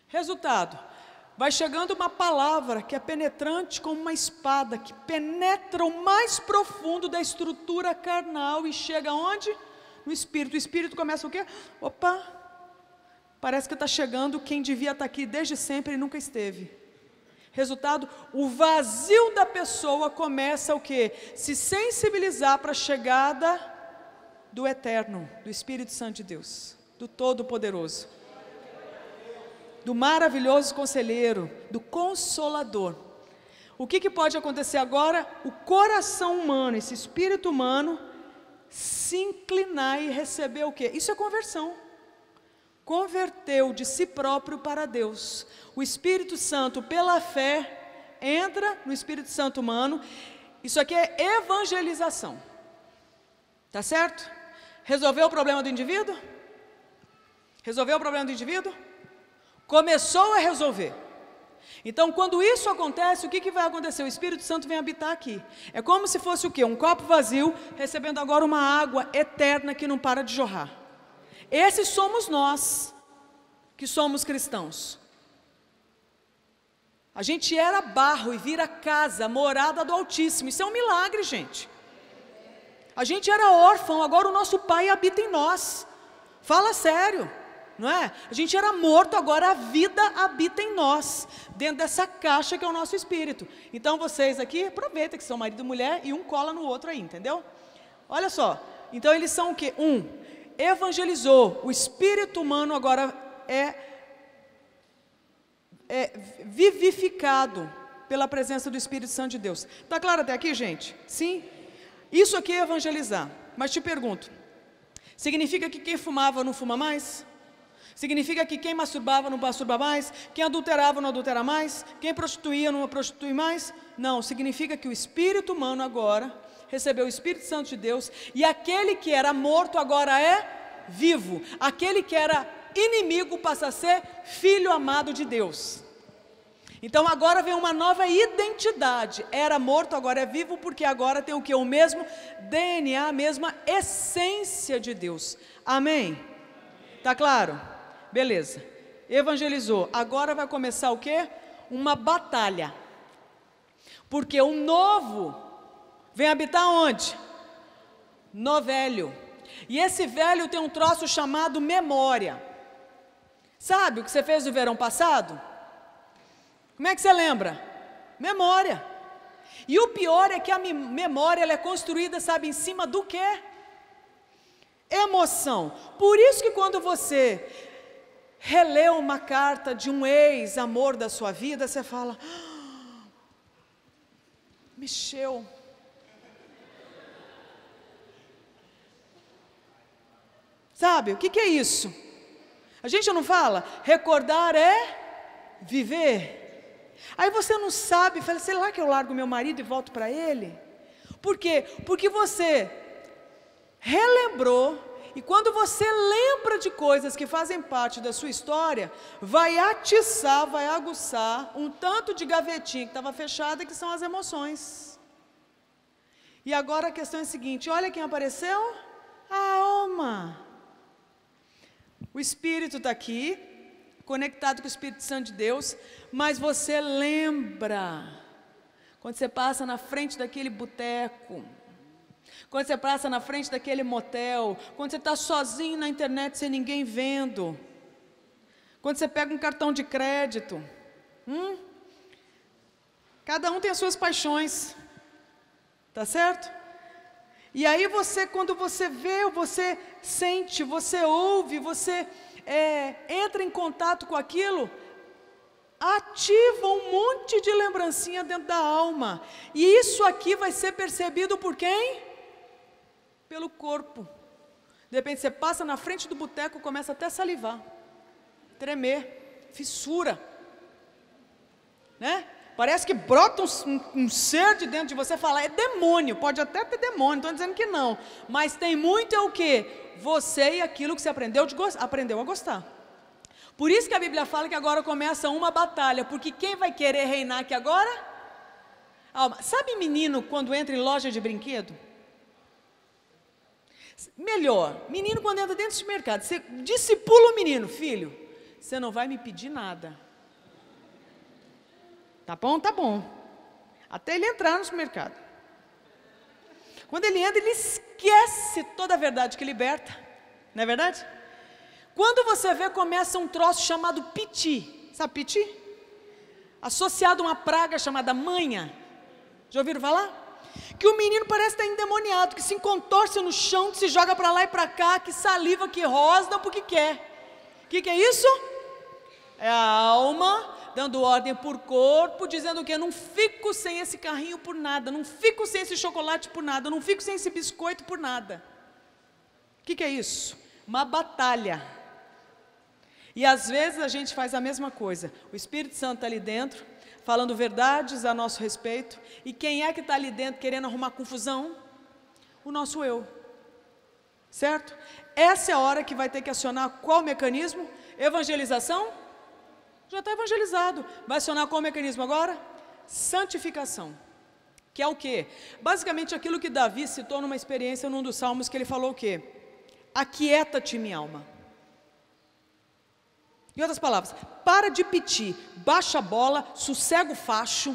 Resultado, vai chegando uma palavra que é penetrante como uma espada, que penetra o mais profundo da estrutura carnal e chega onde? No Espírito. O Espírito começa o quê? Opa, parece que está chegando quem devia estar aqui desde sempre e nunca esteve. Resultado, o vazio da pessoa começa o quê? Se sensibilizar para a chegada do Eterno, do Espírito Santo de Deus, do Todo-Poderoso, do maravilhoso Conselheiro, do Consolador. O que pode acontecer agora? O coração humano, esse espírito humano, se inclinar e receber o quê? Isso é conversão. Converteu de si próprio para Deus. O Espírito Santo, pela fé, entra no Espírito Santo humano. Isso aqui é evangelização. Tá certo? Resolveu o problema do indivíduo? Resolveu o problema do indivíduo? Começou a resolver. Então, quando isso acontece, o que vai acontecer? O Espírito Santo vem habitar aqui. É como se fosse o quê? Um copo vazio, recebendo agora uma água eterna que não para de jorrar. Esses somos nós, que somos cristãos. A gente era barro e vira casa, morada do Altíssimo. Isso é um milagre, gente. A gente era órfão, agora o nosso Pai habita em nós. Fala sério. Não é? A gente era morto, agora a vida habita em nós, dentro dessa caixa que é o nosso espírito. Então vocês aqui, aproveitem que são marido e mulher e um cola no outro aí, entendeu? Olha só, então eles são o quê? Evangelizou, o espírito humano agora é vivificado pela presença do Espírito Santo de Deus. Está claro até aqui, gente? Sim? Isso aqui é evangelizar, mas te pergunto, significa que quem fumava não fuma mais? Significa que quem masturbava não masturba mais? Quem adulterava não adultera mais? Quem prostituía não prostitui mais? Não, significa que o espírito humano agora recebeu o Espírito Santo de Deus, e aquele que era morto agora é vivo. Aquele que era inimigo passa a ser filho amado de Deus. Então agora vem uma nova identidade. Era morto, agora é vivo, porque agora tem o que? O mesmo DNA, a mesma essência de Deus. Amém? Tá claro? Beleza, evangelizou, agora vai começar o quê? Uma batalha, porque o novo vem habitar onde? No velho, e esse velho tem um troço chamado memória. Sabe o que você fez no verão passado? Como é que você lembra? Memória. E o pior é que a memória ela é construída, sabe, em cima do quê? Emoção. Por isso que quando você relê uma carta de um ex-amor da sua vida, você fala, mexeu. Sabe, o que é isso? A gente não fala, recordar é viver. Aí você não sabe, fala, sei lá que eu largo meu marido e volto para ele? Por quê? Porque você relembrou. E quando você lembra de coisas que fazem parte da sua história, vai atiçar, vai aguçar um tanto de gavetinha que estava fechada, que são as emoções. E agora a questão é a seguinte, olha quem apareceu, a alma. O Espírito está aqui, conectado com o Espírito Santo de Deus, mas você lembra, quando você passa na frente daquele boteco, quando você passa na frente daquele motel, quando você está sozinho na internet sem ninguém vendo, quando você pega um cartão de crédito, cada um tem as suas paixões, tá certo? E aí você, quando você vê, você sente, você ouve, você entra em contato com aquilo, ativa um monte de lembrancinha dentro da alma. E isso aqui vai ser percebido por quem? Pelo corpo. De repente você passa na frente do boteco, começa até a salivar, tremer, fissura, né? Parece que brota um ser de dentro de você, fala, é demônio, pode até ter demônio, não estou dizendo que não, mas tem muito é o quê? Você e aquilo que você aprendeu a gostar. Por isso que a Bíblia fala que agora começa uma batalha, porque quem vai querer reinar aqui agora? Alma. Sabe menino quando entra em loja de brinquedo? Melhor, menino quando entra dentro de mercado, você discipula o menino, filho, você não vai me pedir nada. Tá bom? Tá bom. Até ele entrar no supermercado. Quando ele entra, ele esquece toda a verdade que liberta. Não é verdade? Quando você vê, começa um troço chamado piti. Sabe piti? Associado a uma praga chamada manha. Já ouviram falar? Que o menino parece estar endemoniado, que se contorce no chão, que se joga para lá e para cá, que saliva, que rosna porque quer. O que é isso? É a alma dando ordem por corpo, dizendo que eu não fico sem esse carrinho por nada, não fico sem esse chocolate por nada, não fico sem esse biscoito por nada. O que é isso? Uma batalha. E às vezes a gente faz a mesma coisa. O Espírito Santo está ali dentro, falando verdades a nosso respeito. E quem é que está ali dentro querendo arrumar confusão? O nosso eu. Certo? Essa é a hora que vai ter que acionar qual mecanismo? Evangelização? Já está evangelizado. Vai acionar qual mecanismo agora? Santificação. Que é o quê? Basicamente aquilo que Davi citou numa experiência num dos salmos, que ele falou o quê? Aquieta-te, minha alma. Em outras palavras, para de pedir, baixa a bola, sossega o facho,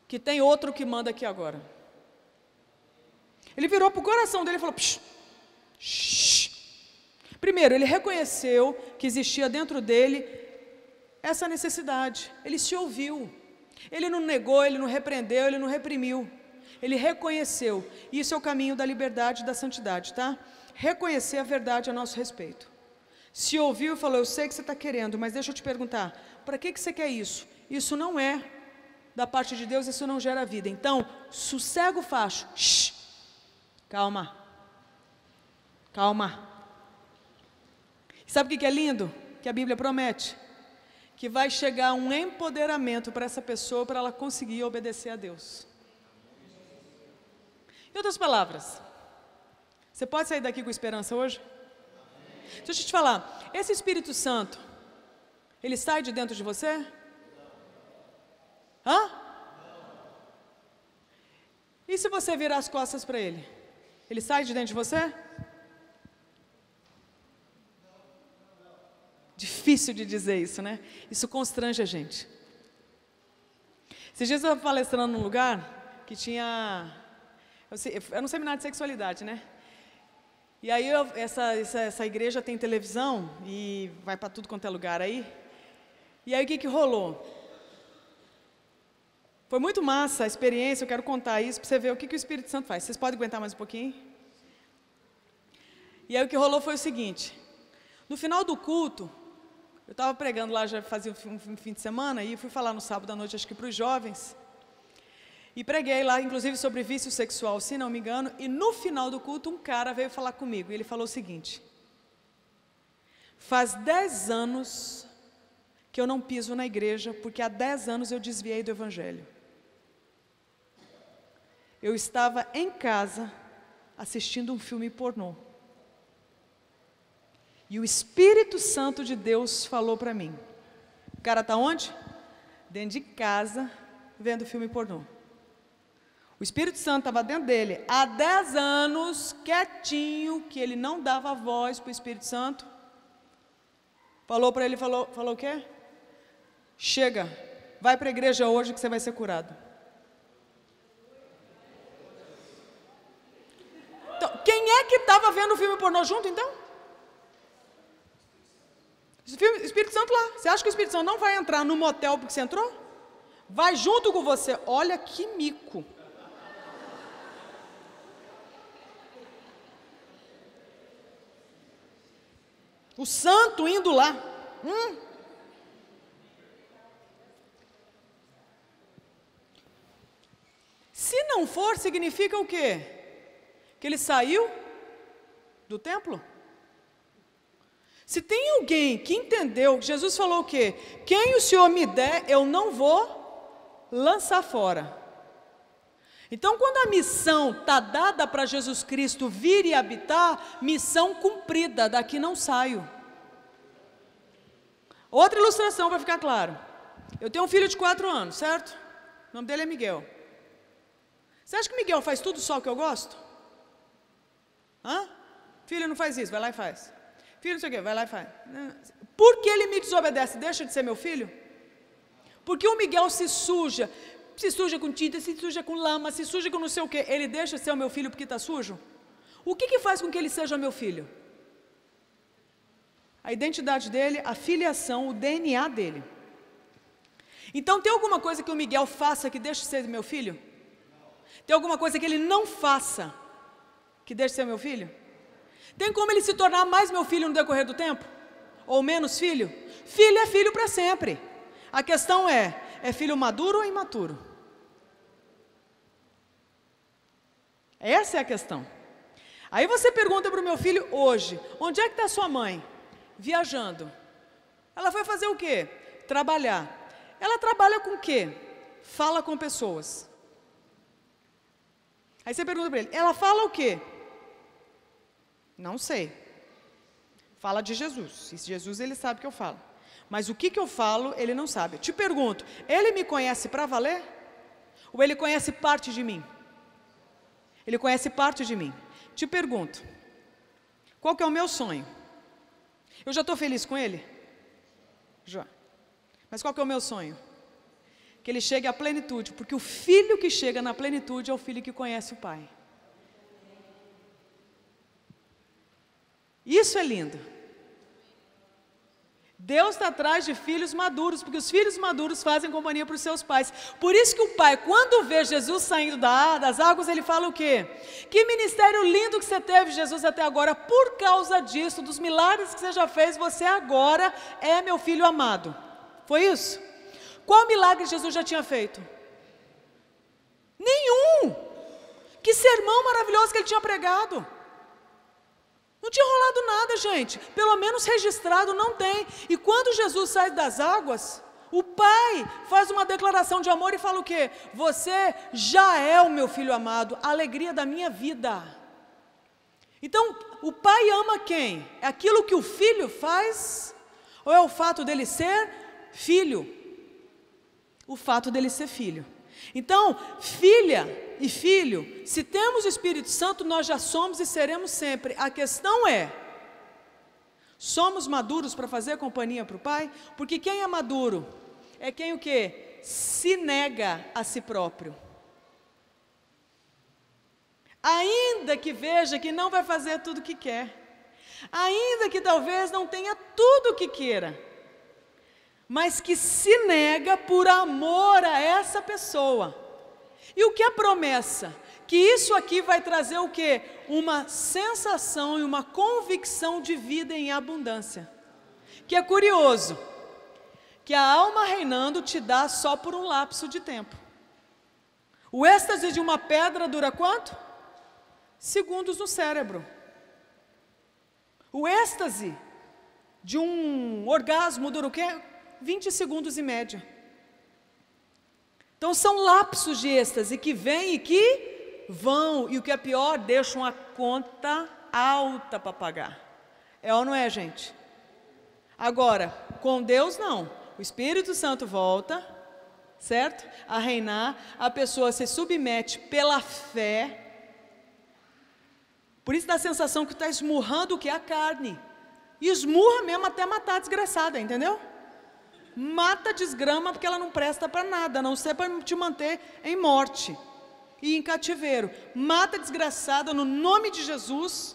que tem outro que manda aqui agora. Ele virou para o coração dele e falou, psh, shh. Primeiro, ele reconheceu que existia dentro dele essa necessidade, ele se ouviu, ele não negou, ele não repreendeu, ele não reprimiu, ele reconheceu. Isso é o caminho da liberdade e da santidade, tá? Reconhecer a verdade a nosso respeito. Se ouviu e falou, eu sei que você está querendo, mas deixa eu te perguntar, para que você quer isso? Isso não é da parte de Deus, isso não gera vida. Então, sossega o facho, shh, calma, calma. Sabe o que é lindo? Que a Bíblia promete? Que vai chegar um empoderamento para essa pessoa, para ela conseguir obedecer a Deus. Em outras palavras, você pode sair daqui com esperança hoje? Deixa eu te falar, esse Espírito Santo, ele sai de dentro de você? Hã? E se você virar as costas para ele? Ele sai de dentro de você? Difícil de dizer isso, né? Isso constrange a gente. Esses dias eu estava palestrando num lugar que tinha... Era um seminário de sexualidade, né? E aí essa igreja tem televisão e vai para tudo quanto é lugar aí. E aí o que rolou? Foi muito massa a experiência, eu quero contar isso para você ver o que o Espírito Santo faz. Vocês podem aguentar mais um pouquinho? E aí o que rolou foi o seguinte, no final do culto, eu estava pregando lá, já fazia um fim de semana, e fui falar no sábado à noite, acho que para os jovens, e preguei lá, inclusive, sobre vício sexual, se não me engano, e no final do culto, um cara veio falar comigo, e ele falou o seguinte, faz 10 anos que eu não piso na igreja, porque há 10 anos eu desviei do Evangelho. Eu estava em casa, assistindo um filme pornô, e o Espírito Santo de Deus falou para mim, o cara está onde? Dentro de casa, vendo filme pornô. O Espírito Santo estava dentro dele, há 10 anos, quietinho, que ele não dava voz para o Espírito Santo. Falou para ele, falou o quê? Chega, vai para a igreja hoje que você vai ser curado. Então, quem é que estava vendo o filme pornô junto, então? O Espírito Santo lá. Você acha que o Espírito Santo não vai entrar no motel porque você entrou? Vai junto com você. Olha que mico. O santo indo lá. Se não for, significa o quê? Que ele saiu do templo? Se tem alguém que entendeu, Jesus falou o quê? Quem o Senhor me der, eu não vou lançar fora. Então, quando a missão está dada para Jesus Cristo vir e habitar, missão cumprida, daqui não saio. Outra ilustração para ficar claro. Eu tenho um filho de 4 anos, certo? O nome dele é Miguel. Você acha que Miguel faz tudo só o que eu gosto? Filho, não faz isso, vai lá e faz. Filho, não sei o quê, vai lá e faz. Por que ele me desobedece? Deixa de ser meu filho? Porque o Miguel se suja com tinta, se suja com lama, se suja com não sei o quê. Ele deixa de ser o meu filho porque está sujo? O que faz com que ele seja meu filho? A identidade dele, a filiação, o DNA dele. Então tem alguma coisa que o Miguel faça que deixe de ser meu filho? Tem alguma coisa que ele não faça que deixe de ser meu filho? Tem como ele se tornar mais meu filho no decorrer do tempo? Ou menos filho? Filho é filho para sempre. A questão é filho maduro ou imaturo? Essa é a questão. Aí você pergunta para o meu filho hoje, onde é que está sua mãe? Viajando. Ela foi fazer o quê? Trabalhar. Ela trabalha com o quê? Fala com pessoas. Aí você pergunta para ele, ela fala o quê? Não sei. Fala de Jesus. E Jesus ele sabe que eu falo. Mas o que eu falo, ele não sabe. Te pergunto, ele me conhece para valer? Ou ele conhece parte de mim? Ele conhece parte de mim. Te pergunto, qual que é o meu sonho? Eu já estou feliz com ele? Já. Mas qual que é o meu sonho? Que ele chegue à plenitude, porque o filho que chega na plenitude é o filho que conhece o Pai. Isso é lindo. Deus está atrás de filhos maduros, porque os filhos maduros fazem companhia para os seus pais. Por isso que o pai, quando vê Jesus saindo das águas, ele fala o quê? Que ministério lindo que você teve, Jesus, até agora. Por causa disso, dos milagres que você já fez, você agora é meu filho amado. Foi isso? Qual milagre Jesus já tinha feito? Nenhum. Que sermão maravilhoso que ele tinha pregado. Não tinha rolado nada, gente. Pelo menos registrado não tem. E quando Jesus sai das águas, o pai faz uma declaração de amor e fala o quê? Você já é o meu filho amado, a alegria da minha vida. Então, o pai ama quem? É aquilo que o filho faz? Ou é o fato dele ser filho? O fato dele ser filho. Então, filha e filho, se temos o Espírito Santo, nós já somos e seremos sempre. A questão é, somos maduros para fazer companhia para o Pai? Porque quem é maduro é quem o quê? Se nega a si próprio. Ainda que veja que não vai fazer tudo o que quer, ainda que talvez não tenha tudo o que queira, mas que se nega por amor a essa pessoa. E o que é promessa? Que isso aqui vai trazer o quê? Uma sensação e uma convicção de vida em abundância. Que é curioso, que a alma reinando te dá só por um lapso de tempo. O êxtase de uma pedra dura quanto? Segundos no cérebro. O êxtase de um orgasmo dura o quê? 20 segundos em média. Então são lapsos de êxtase que vêm e que vão, e o que é pior, deixam a conta alta para pagar. É ou não é, gente? Agora, com Deus não. O Espírito Santo volta, certo? A reinar, a pessoa se submete pela fé. Por isso dá a sensação que está esmurrando o que é a carne. E esmurra mesmo até matar a desgraçada, entendeu? Mata, desgrama, porque ela não presta para nada, a não ser para te manter em morte e em cativeiro. Mata, desgraçada, no nome de Jesus.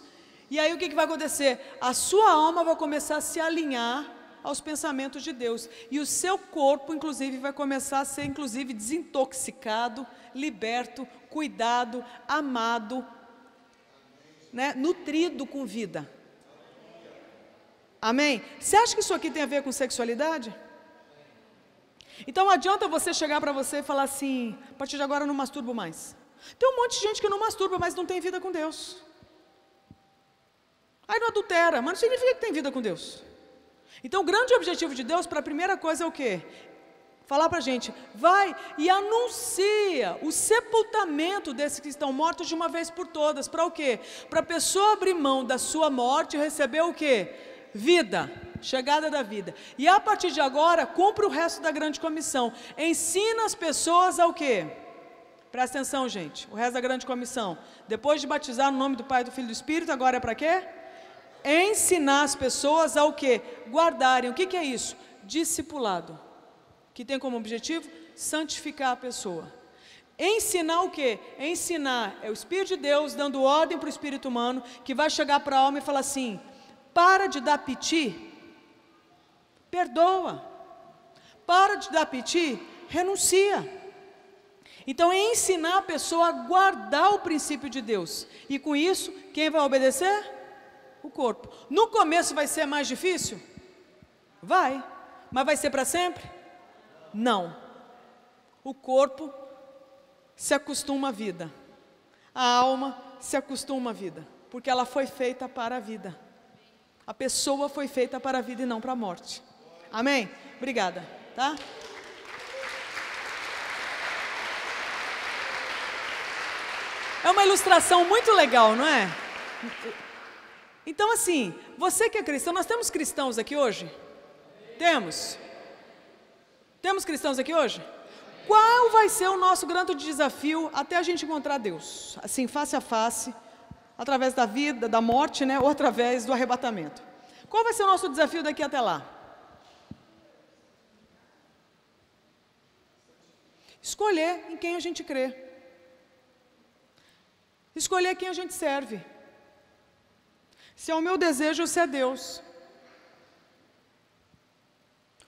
E aí o que vai acontecer? A sua alma vai começar a se alinhar aos pensamentos de Deus. E o seu corpo, inclusive, vai começar a ser, inclusive, desintoxicado, liberto, cuidado, amado, né? Nutrido com vida. Amém? Você acha que isso aqui tem a ver com sexualidade? Então não adianta você chegar para você e falar assim, a partir de agora eu não masturbo mais. Tem um monte de gente que não masturba, mas não tem vida com Deus. Aí não adultera, mas não significa que tem vida com Deus. Então o grande objetivo de Deus para a primeira coisa é o quê? Falar para a gente, vai e anuncia o sepultamento desses que estão mortos de uma vez por todas. Para o quê? Para a pessoa abrir mão da sua morte e receber o quê? Vida, chegada da vida. E a partir de agora, cumpre o resto da grande comissão. Ensina as pessoas ao quê? Presta atenção, gente, o resto da grande comissão. Depois de batizar no nome do Pai, do Filho e do Espírito, agora é para quê? Ensinar as pessoas ao quê? Guardarem. O que é isso? Discipulado. Que tem como objetivo santificar a pessoa. Ensinar o quê? Ensinar é o Espírito de Deus dando ordem para o espírito humano, que vai chegar para a alma e falar assim, para de dar piti, perdoa. Para de dar piti, renuncia. Então é ensinar a pessoa a guardar o princípio de Deus. E com isso, quem vai obedecer? O corpo. No começo vai ser mais difícil? Vai. Mas vai ser para sempre? Não. O corpo se acostuma à vida. A alma se acostuma à vida. Porque ela foi feita para a vida. A pessoa foi feita para a vida e não para a morte. Amém? Obrigada. Tá? É uma ilustração muito legal, não é? Então assim, você que é cristão, nós temos cristãos aqui hoje? Temos? Temos cristãos aqui hoje? Qual vai ser o nosso grande desafio até a gente encontrar Deus? Assim, face a face, através da vida, da morte, né? Ou através do arrebatamento. Qual vai ser o nosso desafio daqui até lá? Escolher em quem a gente crê. Escolher quem a gente serve. Se é o meu desejo ou se é Deus.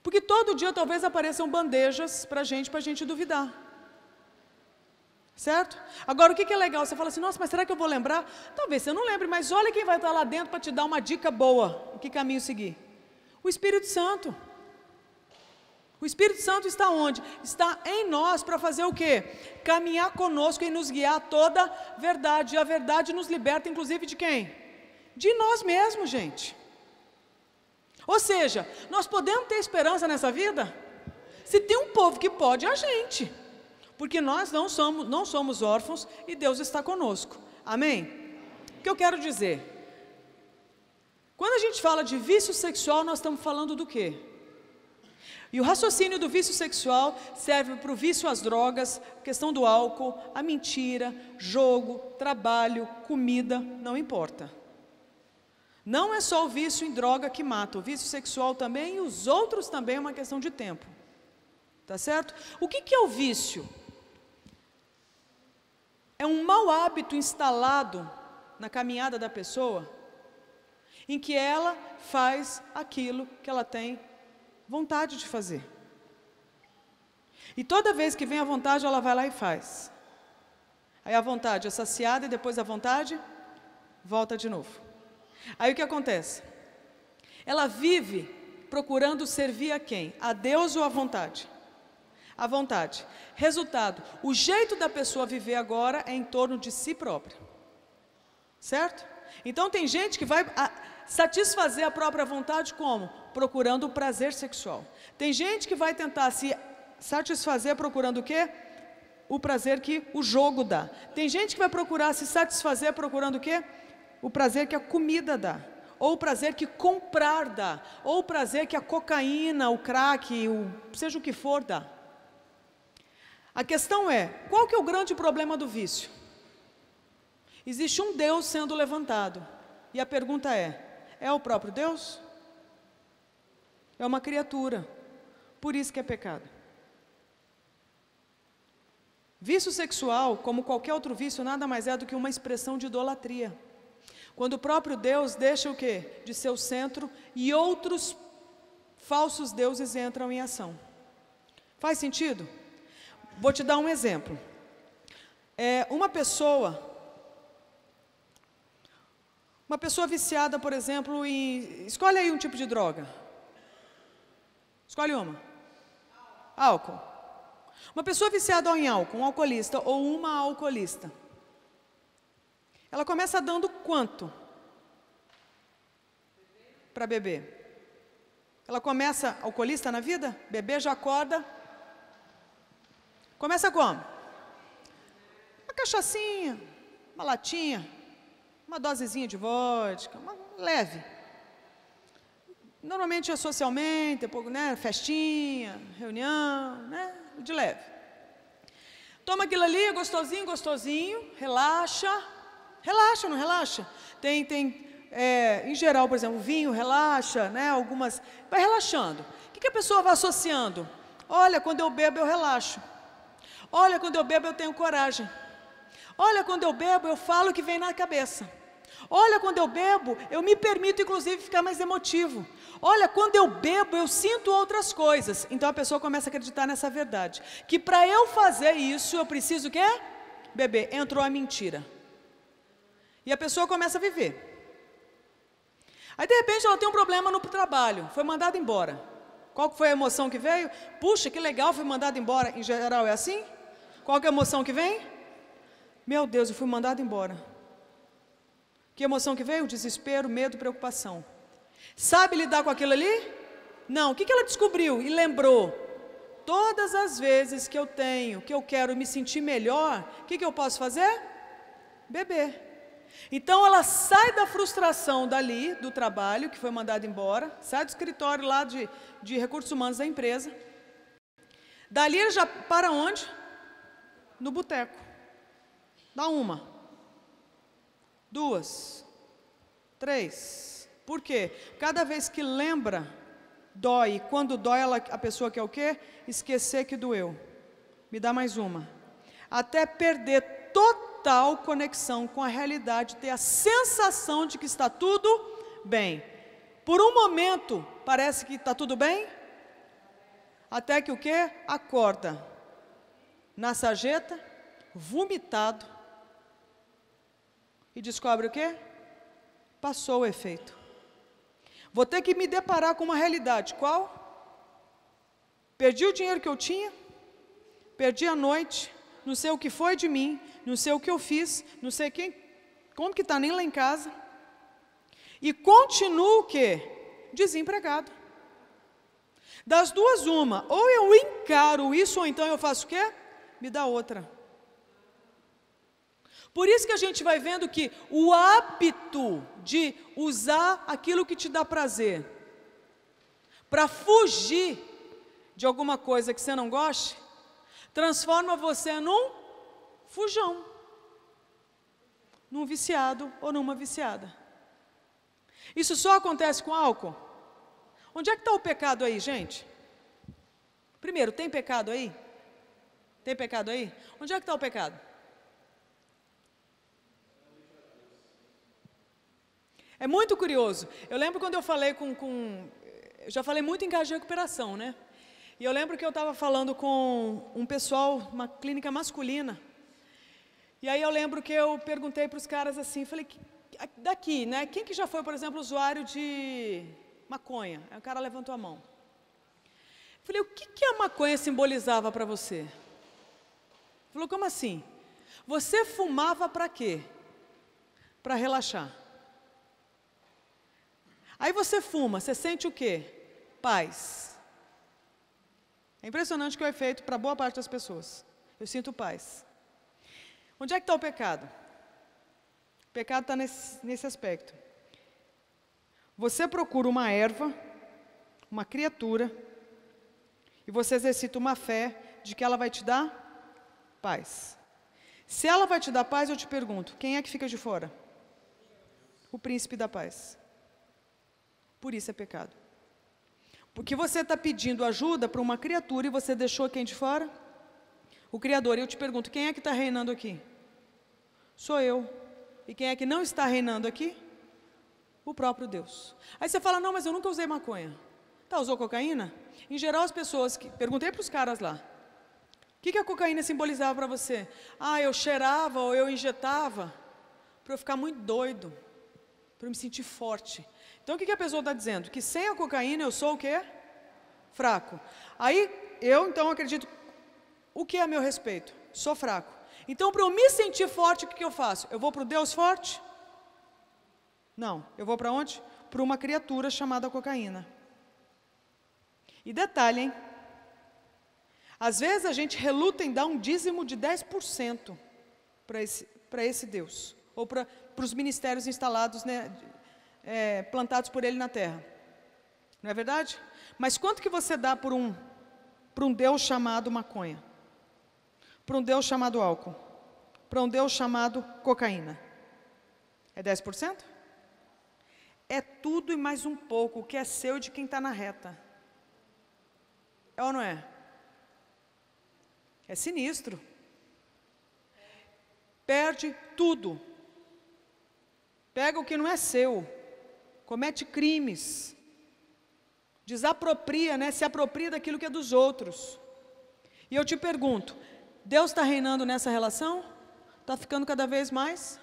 Porque todo dia talvez apareçam bandejas para a gente duvidar. Certo? Agora o que é legal? Você fala assim, nossa, mas será que eu vou lembrar? Talvez você não lembre, mas olha quem vai estar lá dentro para te dar uma dica boa. O que caminho seguir? O Espírito Santo. O Espírito Santo está onde? Está em nós para fazer o quê? Caminhar conosco e nos guiar a toda verdade. E a verdade nos liberta inclusive de quem? De nós mesmos, gente. Ou seja, nós podemos ter esperança nessa vida? Se tem um povo que pode, é a gente. Porque nós não somos órfãos e Deus está conosco. Amém? O que eu quero dizer? Quando a gente fala de vício sexual, nós estamos falando do quê? E o raciocínio do vício sexual serve para o vício às drogas, questão do álcool, a mentira, jogo, trabalho, comida, não importa. Não é só o vício em droga que mata, o vício sexual também e os outros também é uma questão de tempo. Tá certo? O que é o vício? É um mau hábito instalado na caminhada da pessoa, em que ela faz aquilo que ela tem vontade de fazer. E toda vez que vem a vontade, ela vai lá e faz. Aí a vontade é saciada e depois a vontade volta de novo. Aí o que acontece? Ela vive procurando servir a quem? A Deus ou a vontade? A vontade. Resultado, o jeito da pessoa viver agora é em torno de si própria. Certo? Então tem gente que vai satisfazer a própria vontade como? Procurando o prazer sexual. Tem gente que vai tentar se satisfazer procurando o quê? O prazer que o jogo dá. Tem gente que vai procurar se satisfazer procurando o quê? O prazer que a comida dá. Ou o prazer que comprar dá. Ou o prazer que a cocaína, o crack, seja o que for dá. A questão é, qual que é o grande problema do vício? Existe um Deus sendo levantado. E a pergunta é o próprio Deus? É uma criatura. Por isso que é pecado. Vício sexual, como qualquer outro vício, nada mais é do que uma expressão de idolatria. Quando o próprio Deus deixa o quê? De ser o centro e outros falsos deuses entram em ação. Faz sentido? Vou te dar um exemplo. Uma pessoa viciada, por exemplo, em... Escolhe aí um tipo de droga. Escolhe uma. Álcool. Uma pessoa viciada em álcool, um alcoolista ou uma alcoolista. Ela começa dando quanto para beber? Ela começa alcoolista na vida? Beber já acorda. Começa como? Uma cachaçinha, uma latinha, uma dosezinha de vodka, uma leve. Normalmente é socialmente, pouco, né, festinha, reunião, né, de leve. Toma aquilo ali, gostosinho, gostosinho, relaxa. Relaxa, não relaxa? Em geral, por exemplo, vinho relaxa, né, algumas... Vai relaxando. O que a pessoa vai associando? Olha, quando eu bebo eu relaxo. Olha, quando eu bebo eu tenho coragem. Olha, quando eu bebo eu falo o que vem na cabeça. Olha, quando eu bebo eu me permito inclusive ficar mais emotivo. Olha, quando eu bebo eu sinto outras coisas. Então a pessoa começa a acreditar nessa verdade. Que para eu fazer isso eu preciso o quê? Beber. Entrou a mentira. E a pessoa começa a viver. Aí, de repente, ela tem um problema no trabalho. Foi mandada embora. Qual foi a emoção que veio? Puxa, que legal, fui mandada embora. Em geral é assim? Qual que é a emoção que vem? Meu Deus, eu fui mandada embora. Que emoção que veio? Desespero, medo, preocupação. Sabe lidar com aquilo ali? Não. O que ela descobriu e lembrou? Todas as vezes que eu quero me sentir melhor, o que eu posso fazer? Beber. Então ela sai da frustração dali, do trabalho, que foi mandada embora, sai do escritório lá de recursos humanos da empresa. Dali ela já para onde? No boteco. Dá uma, duas, três. Por quê? Cada vez que lembra, dói. Quando dói, a pessoa quer o quê? Esquecer que doeu. Me dá mais uma. Até perder total conexão com a realidade, ter a sensação de que está tudo bem. Por um momento, parece que está tudo bem, até que o quê? Acorda na sarjeta, vomitado, e descobre o quê? Passou o efeito. Vou ter que me deparar com uma realidade. Qual? Perdi o dinheiro que eu tinha, perdi a noite, não sei o que foi de mim, não sei o que eu fiz, não sei como que está nem lá em casa. E continuo o quê? Desempregado. Das duas, uma. Ou eu encaro isso, ou então eu faço o quê? Me dá outra. Por isso que a gente vai vendo que o hábito de usar aquilo que te dá prazer para fugir de alguma coisa que você não goste, transforma você num fujão, num viciado ou numa viciada. Isso só acontece com álcool? Onde é que está o pecado aí, gente? Primeiro, tem pecado aí? Tem pecado aí? Onde é que está o pecado? É muito curioso. Eu lembro quando eu falei eu já falei muito em casa de recuperação, né? E eu lembro que eu estava falando com um pessoal, uma clínica masculina. E aí eu lembro que eu perguntei para os caras assim, falei, daqui, né? Quem que já foi, por exemplo, usuário de maconha? Aí o cara levantou a mão. Falei, o que a maconha simbolizava para você? Ele falou, como assim? Você fumava para quê? Para relaxar. Aí você fuma, você sente o quê? Paz. É impressionante que é o efeito para boa parte das pessoas. Eu sinto paz. Onde é que está o pecado? O pecado está nesse aspecto. Você procura uma erva, uma criatura, e você exercita uma fé de que ela vai te dar paz. Se ela vai te dar paz, eu te pergunto, quem é que fica de fora? O príncipe da paz. Por isso é pecado. Porque você está pedindo ajuda para uma criatura e você deixou quem de fora? O Criador. E eu te pergunto, quem é que está reinando aqui? Sou eu. E quem é que não está reinando aqui? O próprio Deus. Aí você fala, não, mas eu nunca usei maconha. Tá, usou cocaína? Em geral as pessoas, perguntei para os caras lá, o que a cocaína simbolizava para você? Ah, eu cheirava ou eu injetava para eu ficar muito doido. para eu me sentir forte. Então, o que a pessoa está dizendo? Que sem a cocaína eu sou o quê? Fraco. Aí, eu, então, acredito, o que é a meu respeito? Sou fraco. Então, para eu me sentir forte, o que eu faço? Eu vou para o Deus forte? Não. Eu vou para onde? Para uma criatura chamada cocaína. E detalhe, hein? Às vezes a gente reluta em dar um dízimo de 10% para esse Deus. Ou para os ministérios instalados, né, plantados por Ele na terra. Não é verdade? Mas quanto que você dá para um Deus chamado maconha? Para um Deus chamado álcool? Para um Deus chamado cocaína? É 10%? É tudo e mais um pouco, o que é seu e de quem está na reta. É ou não é? É sinistro. Perde tudo. Pega o que não é seu. Comete crimes. Desapropria, né? Se apropria daquilo que é dos outros. E eu te pergunto, Deus está reinando nessa relação? Está ficando cada vez mais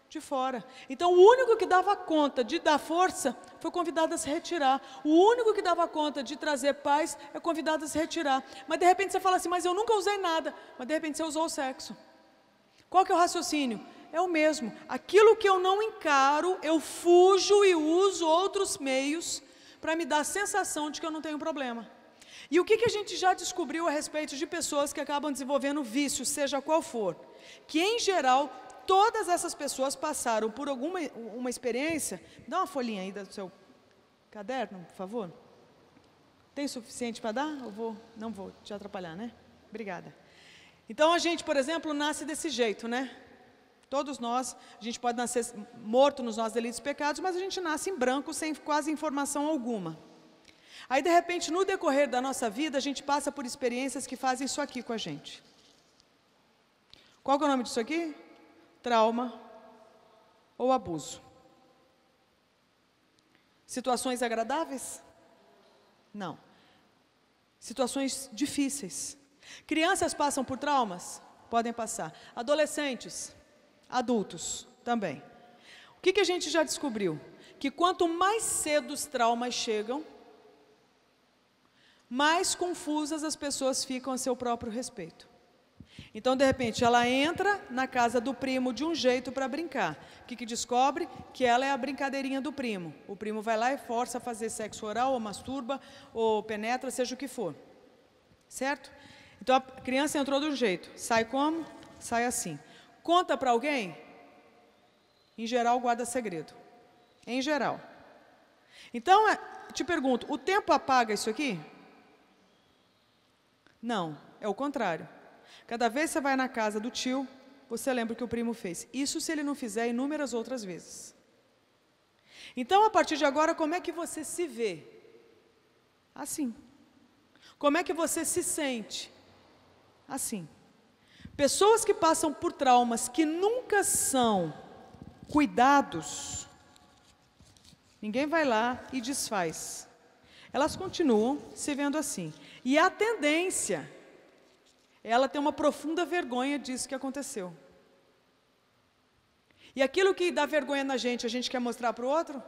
de fora. Então, o único que dava conta de dar força foi convidado a se retirar. O único que dava conta de trazer paz é convidado a se retirar. Mas de repente você fala assim, mas eu nunca usei nada. Mas de repente você usou o sexo. Qual que é o raciocínio? É o mesmo. Aquilo que eu não encaro, eu fujo e uso outros meios para me dar a sensação de que eu não tenho problema. E o que a gente já descobriu a respeito de pessoas que acabam desenvolvendo vício, seja qual for? Que em geral, todas essas pessoas passaram por uma experiência. Dá uma folhinha aí do seu caderno, por favor. Tem suficiente para dar? Não vou te atrapalhar, né? Obrigada. Então a gente, por exemplo, nasce desse jeito, né? Todos nós, a gente pode nascer morto nos nossos delitos e pecados, mas a gente nasce em branco, sem quase informação alguma. Aí, de repente, no decorrer da nossa vida, a gente passa por experiências que fazem isso aqui com a gente. Qual que é o nome disso aqui? Trauma ou abuso. Situações agradáveis? Não. Situações difíceis. Crianças passam por traumas? Podem passar. Adolescentes, adultos também. O que a gente já descobriu? Que quanto mais cedo os traumas chegam, mais confusas as pessoas ficam a seu próprio respeito. Então, de repente, ela entra na casa do primo de um jeito para brincar. O que descobre? Que ela é a brincadeirinha do primo. O primo vai lá e força a fazer sexo oral, ou masturba, ou penetra, seja o que for. Certo? Então, a criança entrou de um jeito. Sai como? Sai assim. Conta para alguém? Em geral, guarda segredo. Em geral. Então, te pergunto, o tempo apaga isso aqui? Não, é o contrário. Cada vez que você vai na casa do tio, você lembra o que o primo fez. Isso se ele não fizer inúmeras outras vezes. Então, a partir de agora, como é que você se vê? Assim. Como é que você se sente? Assim. Pessoas que passam por traumas que nunca são cuidados, ninguém vai lá e desfaz. Elas continuam se vendo assim. E a tendência, ela tem uma profunda vergonha disso que aconteceu. E aquilo que dá vergonha na gente, a gente quer mostrar para o outro?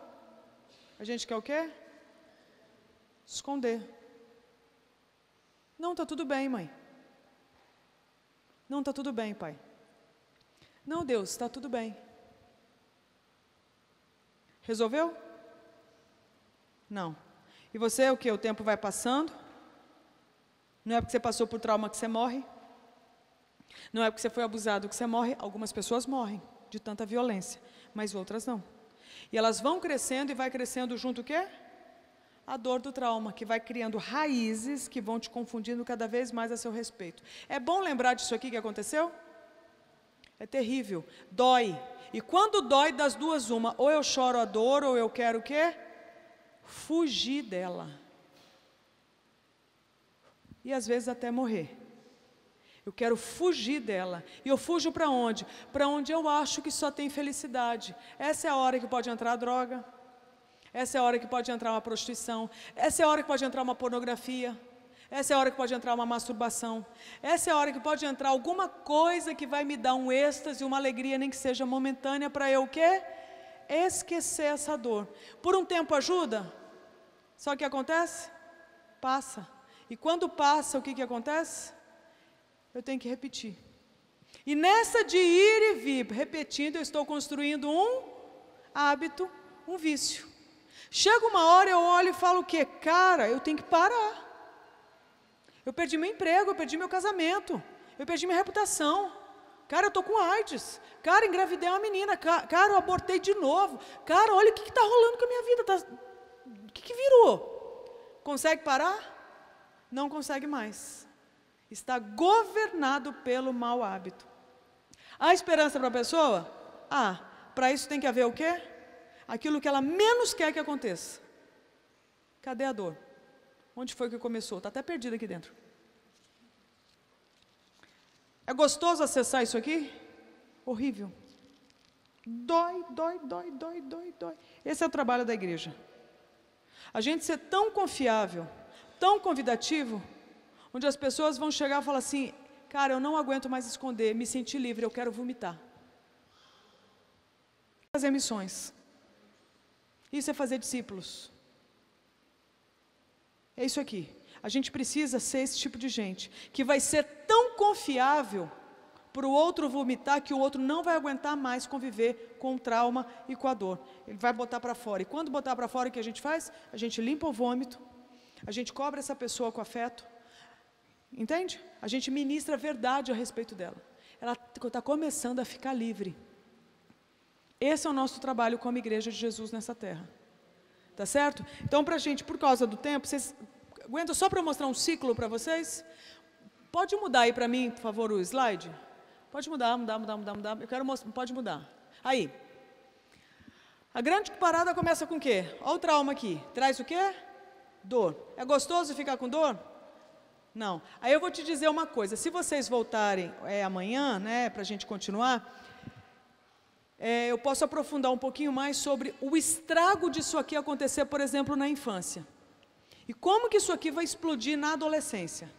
A gente quer o quê? Esconder. Não, está tudo bem, mãe. Não, está tudo bem, pai. Não, Deus, está tudo bem. Resolveu? Não. E você, o que? O tempo vai passando? Não é porque você passou por trauma que você morre? Não é porque você foi abusado que você morre? Algumas pessoas morrem de tanta violência, mas outras não. E elas vão crescendo e vai crescendo junto o quê? A dor do trauma, que vai criando raízes que vão te confundindo cada vez mais a seu respeito. É bom lembrar disso aqui que aconteceu? É terrível, dói. E quando dói, das duas uma, ou eu choro a dor, ou eu quero o quê? Fugir dela. E às vezes até morrer. Eu quero fugir dela. E eu fujo para onde? Para onde eu acho que só tem felicidade. Essa é a hora que pode entrar a droga. Essa é a hora que pode entrar uma prostituição. Essa é a hora que pode entrar uma pornografia. Essa é a hora que pode entrar uma masturbação. Essa é a hora que pode entrar alguma coisa que vai me dar um êxtase, uma alegria, nem que seja momentânea, para eu o quê? esquecer essa dor. Por um tempo ajuda, só que acontece? Passa. E quando passa, o que acontece? Eu tenho que repetir. E nessa de ir e vir, repetindo, eu estou construindo um hábito, um vício. Chega uma hora, eu olho e falo o quê? Cara, eu tenho que parar. Eu perdi meu emprego, eu perdi meu casamento, eu perdi minha reputação. Cara, eu estou com AIDS. Cara, engravidei uma menina. Cara, eu abortei de novo. Cara, olha o que está rolando com a minha vida. O que virou? Consegue parar? Não consegue mais. Está governado pelo mau hábito. Há esperança para a pessoa? Para isso tem que haver o quê? Aquilo que ela menos quer que aconteça. Cadê a dor? Onde foi que começou? Está até perdido aqui dentro. É gostoso acessar isso aqui? Horrível. Dói, dói, dói, dói, dói, dói. Esse é o trabalho da igreja. A gente ser tão confiável, tão convidativo, onde as pessoas vão chegar e falar assim, cara, eu não aguento mais esconder, me senti livre, eu quero vomitar. Fazer missões. Isso é fazer discípulos. É isso aqui. A gente precisa ser esse tipo de gente, que vai ser tão confiável para o outro vomitar, que o outro não vai aguentar mais conviver com o trauma e com a dor. Ele vai botar para fora. E quando botar para fora, o que a gente faz? A gente limpa o vômito, a gente cobre essa pessoa com afeto. Entende? A gente ministra a verdade a respeito dela. Ela está começando a ficar livre. Esse é o nosso trabalho como igreja de Jesus nessa terra. Tá certo? Então, para a gente, por causa do tempo, vocês aguentam só para eu mostrar um ciclo para vocês? Pode mudar aí para mim, por favor, o slide? Pode mudar. Eu quero mostrar, pode mudar. Aí. A grande parada começa com o quê? Olha o trauma aqui. Traz o quê? Dor. É gostoso ficar com dor? Não. Aí eu vou te dizer uma coisa. Se vocês voltarem amanhã, né, para a gente continuar, eu posso aprofundar um pouquinho mais sobre o estrago disso aqui acontecer, por exemplo, na infância. E como que isso aqui vai explodir na adolescência.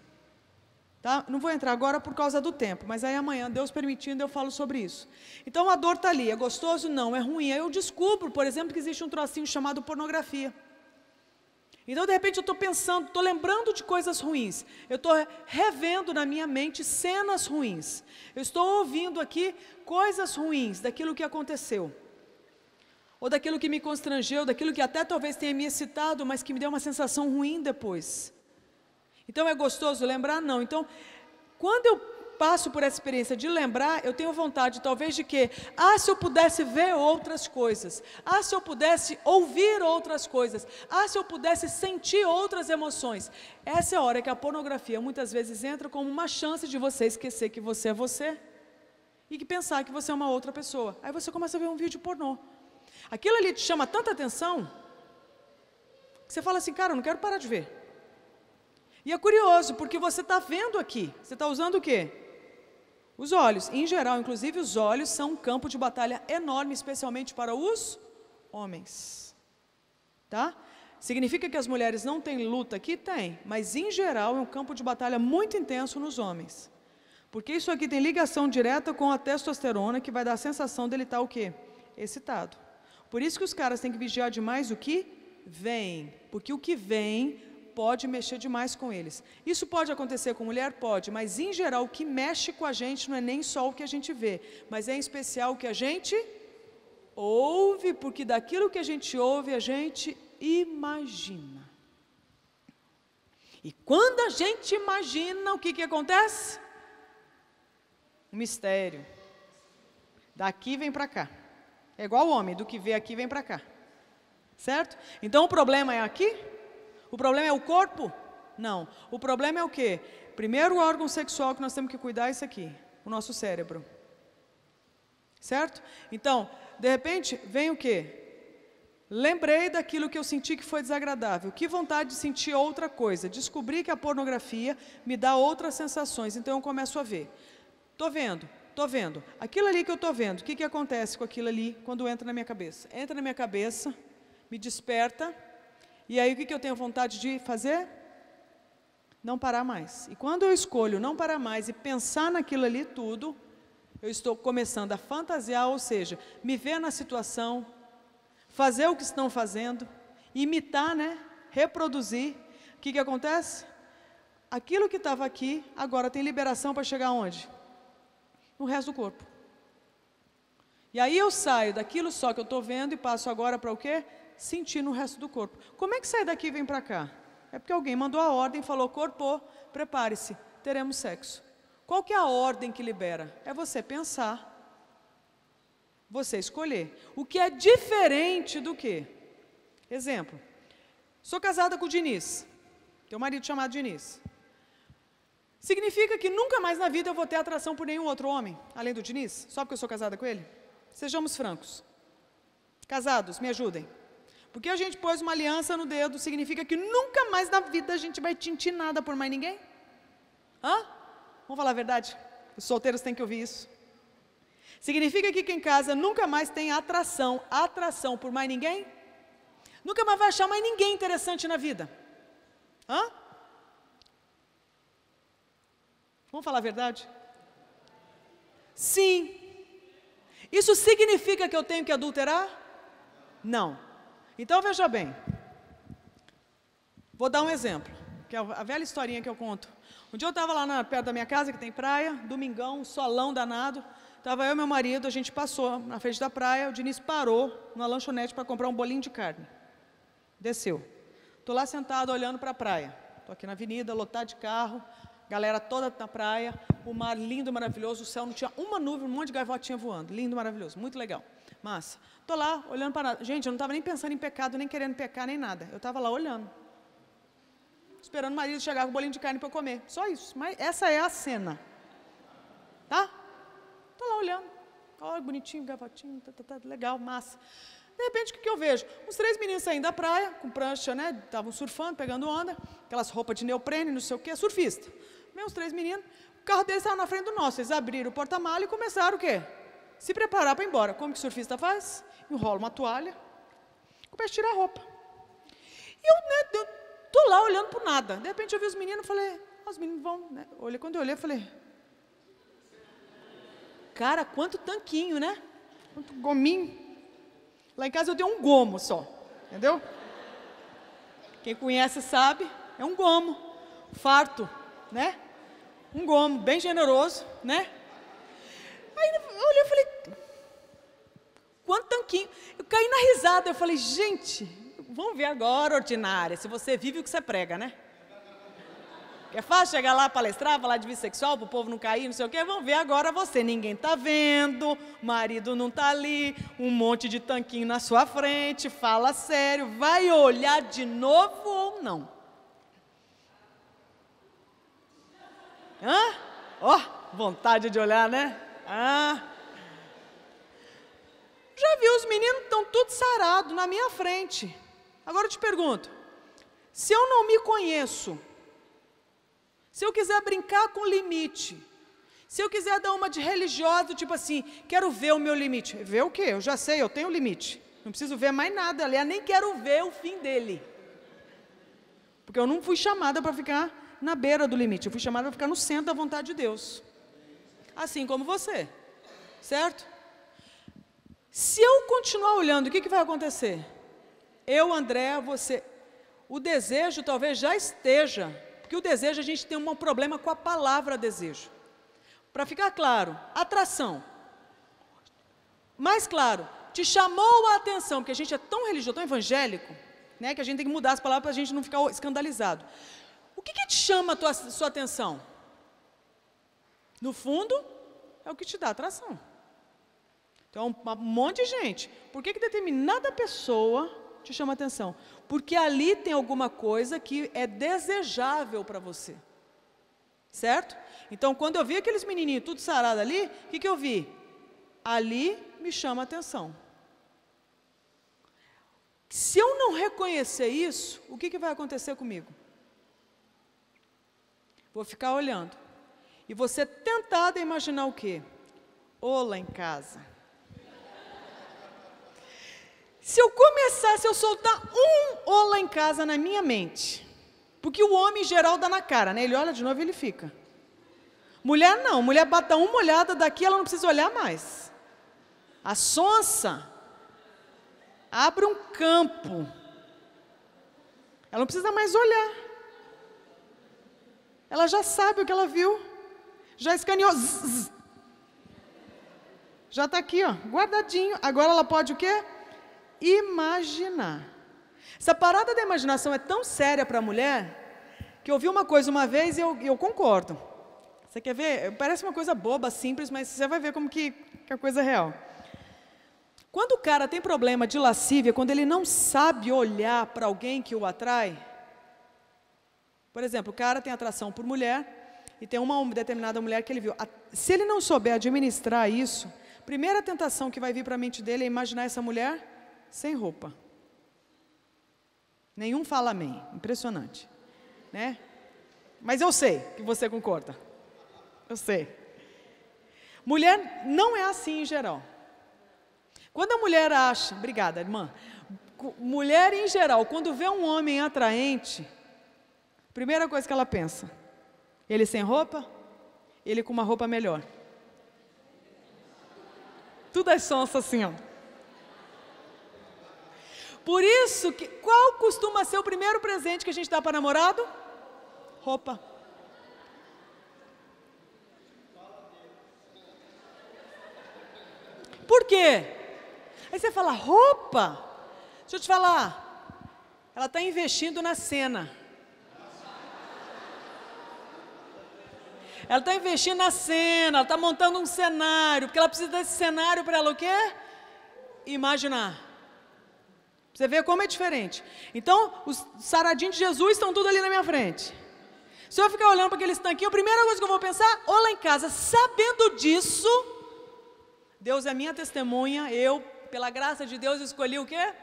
Tá? Não vou entrar agora por causa do tempo, mas aí amanhã, Deus permitindo, eu falo sobre isso. Então a dor está ali, é gostoso? Não, é ruim. Aí eu descubro, por exemplo, que existe um trocinho chamado pornografia. Então, de repente, eu estou pensando, estou lembrando de coisas ruins. Eu estou revendo na minha mente cenas ruins. Eu estou ouvindo aqui coisas ruins daquilo que aconteceu. Ou daquilo que me constrangeu, daquilo que até talvez tenha me excitado, mas que me deu uma sensação ruim depois. Então, é gostoso lembrar? Não. Então, quando eu passo por essa experiência de lembrar, eu tenho vontade talvez de que, se eu pudesse ver outras coisas, se eu pudesse ouvir outras coisas, se eu pudesse sentir outras emoções. Essa é a hora que a pornografia muitas vezes entra como uma chance de você esquecer que você é você e que pensar que você é uma outra pessoa. Aí você começa a ver um vídeo pornô. Aquilo ali te chama tanta atenção que você fala assim, cara, eu não quero parar de ver. E é curioso, porque você está vendo aqui, você está usando o quê? Os olhos. Em geral, inclusive, os olhos são um campo de batalha enorme, especialmente para os homens. Tá? Significa que as mulheres não têm luta aqui? Tem, mas em geral é um campo de batalha muito intenso nos homens. Porque isso aqui tem ligação direta com a testosterona, que vai dar a sensação dele estar o quê? Excitado. Por isso que os caras têm que vigiar demais o que vem, porque o que vem pode mexer demais com eles. Isso pode acontecer com mulher? Pode, mas em geral o que mexe com a gente não é nem só o que a gente vê, mas é em especial o que a gente ouve, porque daquilo que a gente ouve a gente imagina. E quando a gente imagina, o que acontece? Um mistério. Daqui vem para cá. É igual o homem, do que vê aqui vem para cá. Certo? Então o problema é aqui? O problema é o corpo? Não. O problema é o quê? Primeiro órgão sexual que nós temos que cuidar é esse aqui, o nosso cérebro. Certo? Então, de repente, vem o quê? Lembrei daquilo que eu senti que foi desagradável. Que vontade de sentir outra coisa. Descobri que a pornografia me dá outras sensações. Então, eu começo a ver. Estou vendo. Aquilo ali que eu estou vendo, o que acontece com aquilo ali quando entra na minha cabeça? Entra na minha cabeça, me desperta. E aí o que eu tenho vontade de fazer? Não parar mais. E quando eu escolho não parar mais e pensar naquilo ali tudo, eu estou começando a fantasiar, ou seja, me ver na situação, fazer o que estão fazendo, imitar, né? Reproduzir. O que acontece? Aquilo que estava aqui, agora tem liberação para chegar aonde? No resto do corpo. E aí eu saio daquilo só que eu estou vendo e passo agora para o quê? Sentir no resto do corpo. Como é que sai daqui e vem para cá? É porque alguém mandou a ordem e falou, corpo, prepare-se, teremos sexo. Qual que é a ordem que libera? É você pensar, você escolher. O que é diferente do quê? Exemplo, sou casada com o Diniz, tenho um marido chamado Diniz. Significa que nunca mais na vida eu vou ter atração por nenhum outro homem, além do Diniz? Só porque eu sou casada com ele? Sejamos francos. Casados, me ajudem. Porque a gente pôs uma aliança no dedo, significa que nunca mais na vida a gente vai tintir nada por mais ninguém? Hã? Vamos falar a verdade? Os solteiros têm que ouvir isso. Significa que quem casa nunca mais tem atração por mais ninguém? Nunca mais vai achar mais ninguém interessante na vida. Hã? Vamos falar a verdade? Sim. Isso significa que eu tenho que adulterar? Não. Então veja bem. Vou dar um exemplo, que é a velha historinha que eu conto. Um dia eu estava lá perto da minha casa, que tem praia, domingão, um solão danado. Estava eu e meu marido, a gente passou na frente da praia, o Diniz parou numa lanchonete para comprar um bolinho de carne. Desceu. Estou lá sentado olhando para a praia. Estou aqui na avenida, lotado de carro, galera toda na praia, o mar lindo, maravilhoso, o céu não tinha uma nuvem, um monte de gaivotinha voando, lindo, maravilhoso, muito legal, massa. Estou lá olhando para nada. Gente, eu não estava nem pensando em pecado, nem querendo pecar, nem nada. Eu estava lá olhando. Esperando o marido chegar com o bolinho de carne para eu comer. Só isso. Mas essa é a cena. Tá? Estou lá olhando. Olha, bonitinho, gaivotinho, legal, massa. De repente, o que eu vejo? Uns 3 meninos saindo da praia, com prancha, né? Estavam surfando, pegando onda, aquelas roupas de neoprene, não sei o quê, surfista. Vem uns 3 meninos, o carro deles estava na frente do nosso. Eles abriram o porta-malas e começaram o quê? Se preparar para ir embora. Como que o surfista faz? Enrola uma toalha, começa a tirar a roupa. E eu estou lá olhando por nada. De repente eu vi os meninos e falei, os meninos vão, né? Quando eu olhei, eu falei, cara, quanto tanquinho, né? Quanto gominho. Lá em casa eu tenho um gomo só, entendeu? Quem conhece sabe, é um gomo, farto, né? Um gomo bem generoso, né? Aí eu olhei e falei, quanto tanquinho. Eu caí na risada, eu falei, gente, vamos ver agora, ordinária, se você vive o que você prega, né? É fácil chegar lá, palestrar, falar de vida sexual, para o povo não cair, não sei o quê, vamos ver agora você. Ninguém está vendo, marido não está ali, um monte de tanquinho na sua frente, fala sério, vai olhar de novo ou não? Hã? Ó, vontade de olhar, né? Já vi, os meninos estão tudo sarados na minha frente. Agora eu te pergunto, se eu não me conheço, se eu quiser brincar com limite, se eu quiser dar uma de religiosa, tipo assim, quero ver o meu limite. Ver o quê? Eu já sei, eu tenho limite. Não preciso ver mais nada, aliás, nem quero ver o fim dele. Porque eu não fui chamada para ficar na beira do limite, eu fui chamada para ficar no centro da vontade de Deus. Assim como você, certo? Se eu continuar olhando, o que vai acontecer? Eu, André, você, o desejo talvez já esteja, porque o desejo, a gente tem um problema com a palavra desejo. Para ficar claro, atração. Mais claro, te chamou a atenção, porque a gente é tão religioso, tão evangélico, né, que a gente tem que mudar as palavras para a gente não ficar escandalizado. O que te chama a sua atenção? No fundo, é o que te dá atração. Então, um monte de gente. Por que determinada pessoa te chama a atenção? Porque ali tem alguma coisa que é desejável para você. Certo? Então, quando eu vi aqueles menininhos tudo sarado ali, o que eu vi? Ali me chama a atenção. Se eu não reconhecer isso, o que vai acontecer comigo? Vou ficar olhando. E você tentada a imaginar o quê? Lá em casa. Se eu soltar um lá em casa na minha mente, porque o homem em geral dá na cara, né? Ele olha de novo e ele fica. Mulher não, mulher bata uma olhada daqui, ela não precisa olhar mais. A sonsa, abre um campo. Ela não precisa mais olhar. Ela já sabe o que ela viu. Já escaneou. Zzz. Já está aqui, ó, guardadinho. Agora ela pode o quê? Imaginar. Essa parada da imaginação é tão séria para a mulher, que eu ouvi uma coisa uma vez e eu concordo. Você quer ver? Parece uma coisa boba, simples, mas você vai ver como que é coisa real. Quando o cara tem problema de lascívia, quando ele não sabe olhar para alguém que o atrai, por exemplo, o cara tem atração por mulher, e tem uma determinada mulher que ele viu. Se ele não souber administrar isso, a primeira tentação que vai vir para a mente dele é imaginar essa mulher sem roupa. Nenhum fala amém. Impressionante. Né? Mas eu sei que você concorda. Eu sei. Mulher não é assim em geral. Quando a mulher acha... Obrigada, irmã. Mulher em geral, quando vê um homem atraente, primeira coisa que ela pensa, ele sem roupa, ele com uma roupa melhor. Tudo é sonsa assim, ó. Por isso, qual costuma ser o primeiro presente que a gente dá para namorado? Roupa. Por quê? Aí você fala, roupa? Deixa eu te falar, ela está investindo na cena. Ela está investindo na cena, ela está montando um cenário, porque ela precisa desse cenário para ela o quê? Imaginar. Você vê como é diferente. Então, os saradinhos de Jesus estão tudo ali na minha frente. Se eu ficar olhando para aqueles tanquinhos, a primeira coisa que eu vou pensar, ou lá em casa, sabendo disso, Deus é minha testemunha, eu, pela graça de Deus, escolhi o quê?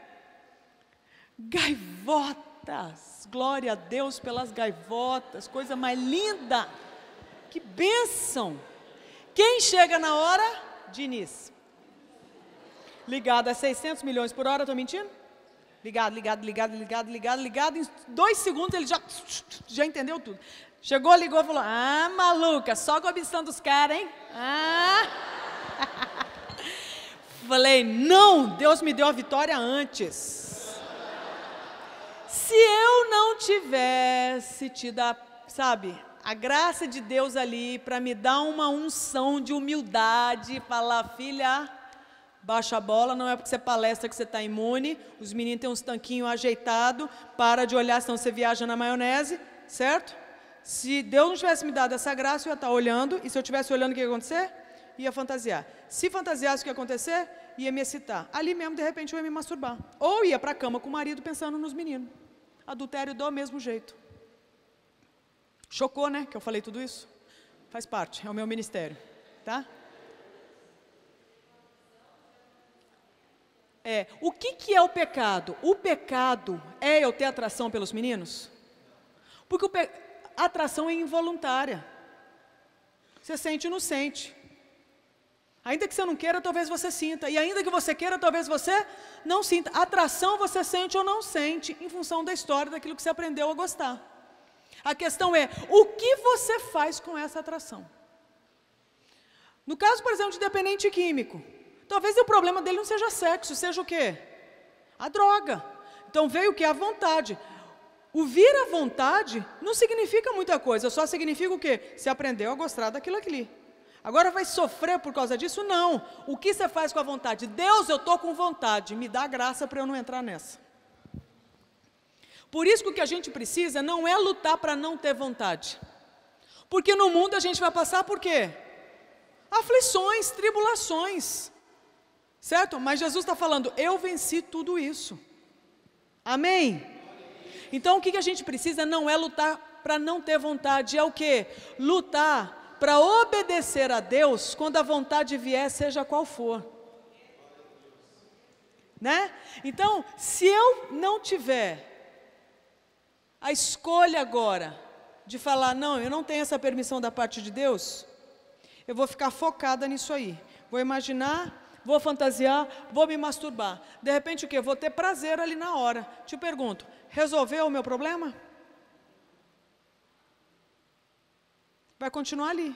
Gaivotas. Glória a Deus pelas gaivotas, coisa mais linda. Que bênção. Quem chega na hora? Diniz. Ligado a 600 milhões por hora, estou mentindo? Ligado. Em 2 segundos ele já entendeu tudo. Chegou, ligou e falou, maluca, só com a ambição dos caras, hein? Falei, não, Deus me deu a vitória antes. Se eu não tivesse tido a graça de Deus ali para me dar uma unção de humildade, falar, filha, baixa a bola, não é porque você palestra que você está imune, os meninos têm uns tanquinhos ajeitados, para de olhar, senão você viaja na maionese, certo? Se Deus não tivesse me dado essa graça, eu ia estar olhando, e se eu estivesse olhando, o que ia acontecer? Ia fantasiar. Se fantasiasse, o que ia acontecer? Ia me excitar. Ali mesmo, de repente, eu ia me masturbar. Ou ia para a cama com o marido pensando nos meninos. Adultério do mesmo jeito. Chocou, né, que eu falei tudo isso? Faz parte, é o meu ministério, tá? O que é o pecado? O pecado é eu ter atração pelos meninos? Porque a atração é involuntária. Você sente ou não sente. Ainda que você não queira, talvez você sinta. E ainda que você queira, talvez você não sinta. A atração você sente ou não sente, em função da história, daquilo que você aprendeu a gostar. A questão é, o que você faz com essa atração? No caso, por exemplo, de dependente químico, talvez o problema dele não seja sexo, seja o quê? A droga. Então veio o que? A vontade. O vir à vontade não significa muita coisa, só significa o quê? Você aprendeu a gostar daquilo ali. Agora vai sofrer por causa disso? Não. O que você faz com a vontade? Deus, eu estou com vontade, me dá graça para eu não entrar nessa. Por isso que o que a gente precisa não é lutar para não ter vontade. Porque no mundo a gente vai passar por quê? Aflições, tribulações. Certo? Mas Jesus está falando, eu venci tudo isso. Amém? Então o que a gente precisa não é lutar para não ter vontade, é o quê? Lutar para obedecer a Deus quando a vontade vier, seja qual for. Né? Então, se eu não tiver a escolha agora de falar, não, eu não tenho essa permissão da parte de Deus, eu vou ficar focada nisso aí. Vou imaginar, vou fantasiar, vou me masturbar. De repente o quê? Vou ter prazer ali na hora. Te pergunto, resolveu o meu problema? Vai continuar ali.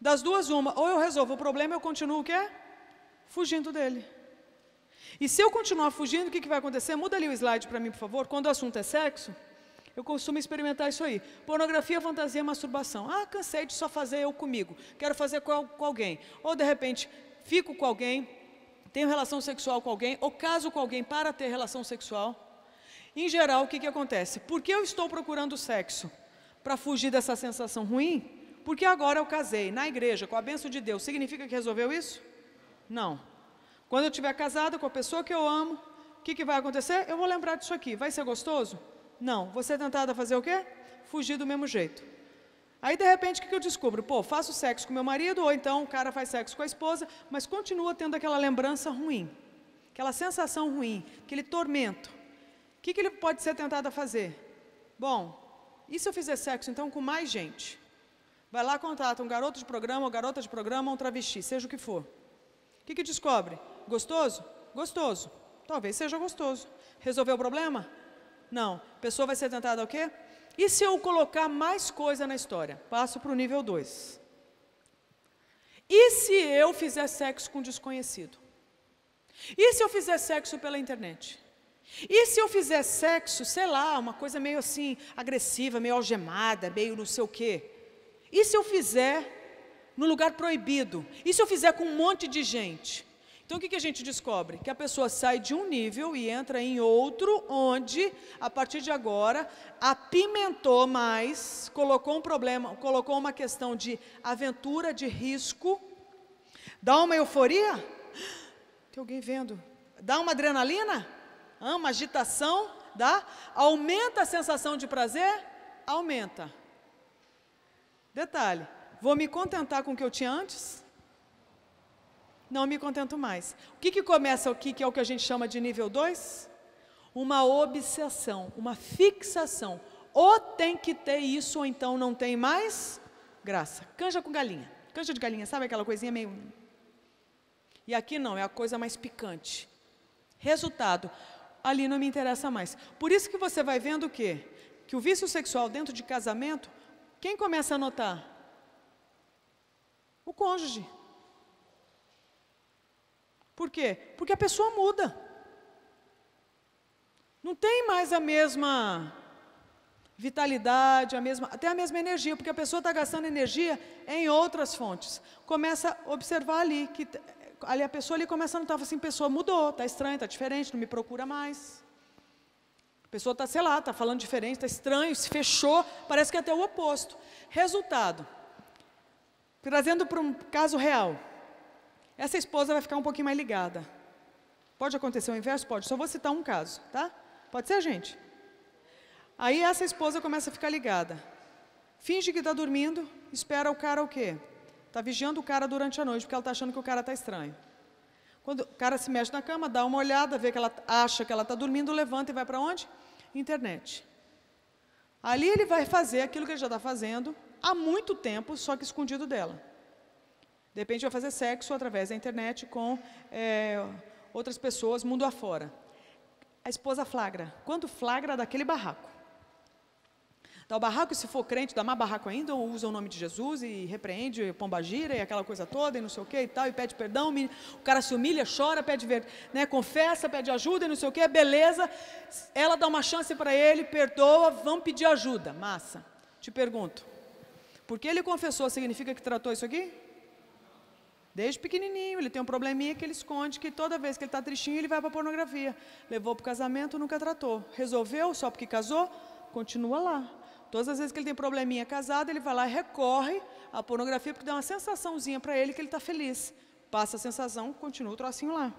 Das duas, uma, ou eu resolvo o problema, eu continuo o quê? Fugindo dele. E se eu continuar fugindo, o que vai acontecer? Muda ali o slide para mim, por favor. Quando o assunto é sexo, eu costumo experimentar isso aí. Pornografia, fantasia, masturbação. Ah, cansei de só fazer eu comigo. Quero fazer com alguém. Ou, de repente, fico com alguém, tenho relação sexual com alguém, ou caso com alguém para ter relação sexual. Em geral, o que acontece? Por que eu estou procurando sexo? Para fugir dessa sensação ruim? Porque agora eu casei na igreja, com a bênção de Deus. Significa que resolveu isso? Não. Quando eu estiver casada com a pessoa que eu amo, o que vai acontecer? Eu vou lembrar disso aqui. Vai ser gostoso? Não. Vou ser tentada a fazer o quê? Fugir do mesmo jeito. Aí, de repente, o que eu descubro? Pô, faço sexo com meu marido, ou então o cara faz sexo com a esposa, mas continua tendo aquela lembrança ruim, aquela sensação ruim, aquele tormento. O que ele pode ser tentado a fazer? Bom, e se eu fizer sexo, então, com mais gente? Vai lá, contrata um garoto de programa, ou garota de programa, ou um travesti, seja o que for. O que descobre? Gostoso? Gostoso. Talvez seja gostoso. Resolveu o problema? Não. A pessoa vai ser tentada ao quê? E se eu colocar mais coisa na história? Passo para o nível 2. E se eu fizer sexo com desconhecido? E se eu fizer sexo pela internet? E se eu fizer sexo, sei lá, uma coisa meio assim, agressiva, meio algemada, meio não sei o quê? E se eu fizer no lugar proibido? E se eu fizer com um monte de gente? Então, o que a gente descobre? Que a pessoa sai de um nível e entra em outro, onde, a partir de agora, apimentou mais, colocou um problema, colocou uma questão de aventura, de risco, dá uma euforia, tem alguém vendo, dá uma adrenalina, uma agitação, dá, aumenta a sensação de prazer, aumenta. Detalhe, vou me contentar com o que eu tinha antes? Não me contento mais. O que começa aqui, que é o que a gente chama de nível 2? Uma obsessão, uma fixação. Ou tem que ter isso, ou então não tem mais graça. Canja com galinha. Canja de galinha, sabe aquela coisinha meio... E aqui não, é a coisa mais picante. Resultado, ali não me interessa mais. Por isso que você vai vendo o quê? Que o vício sexual dentro de casamento, quem começa a notar? O cônjuge. Por quê? Porque a pessoa muda. Não tem mais a mesma vitalidade, até a mesma energia, porque a pessoa está gastando energia em outras fontes. Começa a observar ali, que ali a pessoa ali começa a notar, assim, a pessoa mudou, está estranha, está diferente, não me procura mais. A pessoa está, sei lá, está falando diferente, está estranho, se fechou, parece que é até o oposto. Resultado, trazendo para um caso real, essa esposa vai ficar um pouquinho mais ligada. Pode acontecer o inverso? Pode. Só vou citar um caso, tá? Pode ser, gente? Aí essa esposa começa a ficar ligada. Finge que está dormindo, espera o cara o quê? Está vigiando o cara durante a noite, porque ela está achando que o cara está estranho. Quando o cara se mexe na cama, dá uma olhada, vê que ela acha que ela está dormindo, levanta e vai para onde? Internet. Ali ele vai fazer aquilo que ele já está fazendo há muito tempo, só que escondido dela. De repente vai fazer sexo através da internet com outras pessoas, mundo afora. A esposa flagra. Quando flagra, dá aquele barraco. Dá o barraco, e se for crente, dá mais barraco ainda, ou usa o nome de Jesus e repreende, pombagira e aquela coisa toda, e não sei o que e tal, e pede perdão, o cara se humilha, chora, pede, confessa, pede ajuda e não sei o que, beleza. Ela dá uma chance para ele, perdoa, vamos pedir ajuda. Massa. Te pergunto, porque ele confessou, significa que tratou isso aqui? Desde pequenininho, ele tem um probleminha que ele esconde, que toda vez que ele está tristinho, ele vai para a pornografia. Levou para o casamento, nunca tratou. Resolveu, só porque casou, continua lá. Todas as vezes que ele tem probleminha casado, ele vai lá e recorre à pornografia, porque dá uma sensaçãozinha para ele que ele está feliz. Passa a sensação, continua o trocinho lá.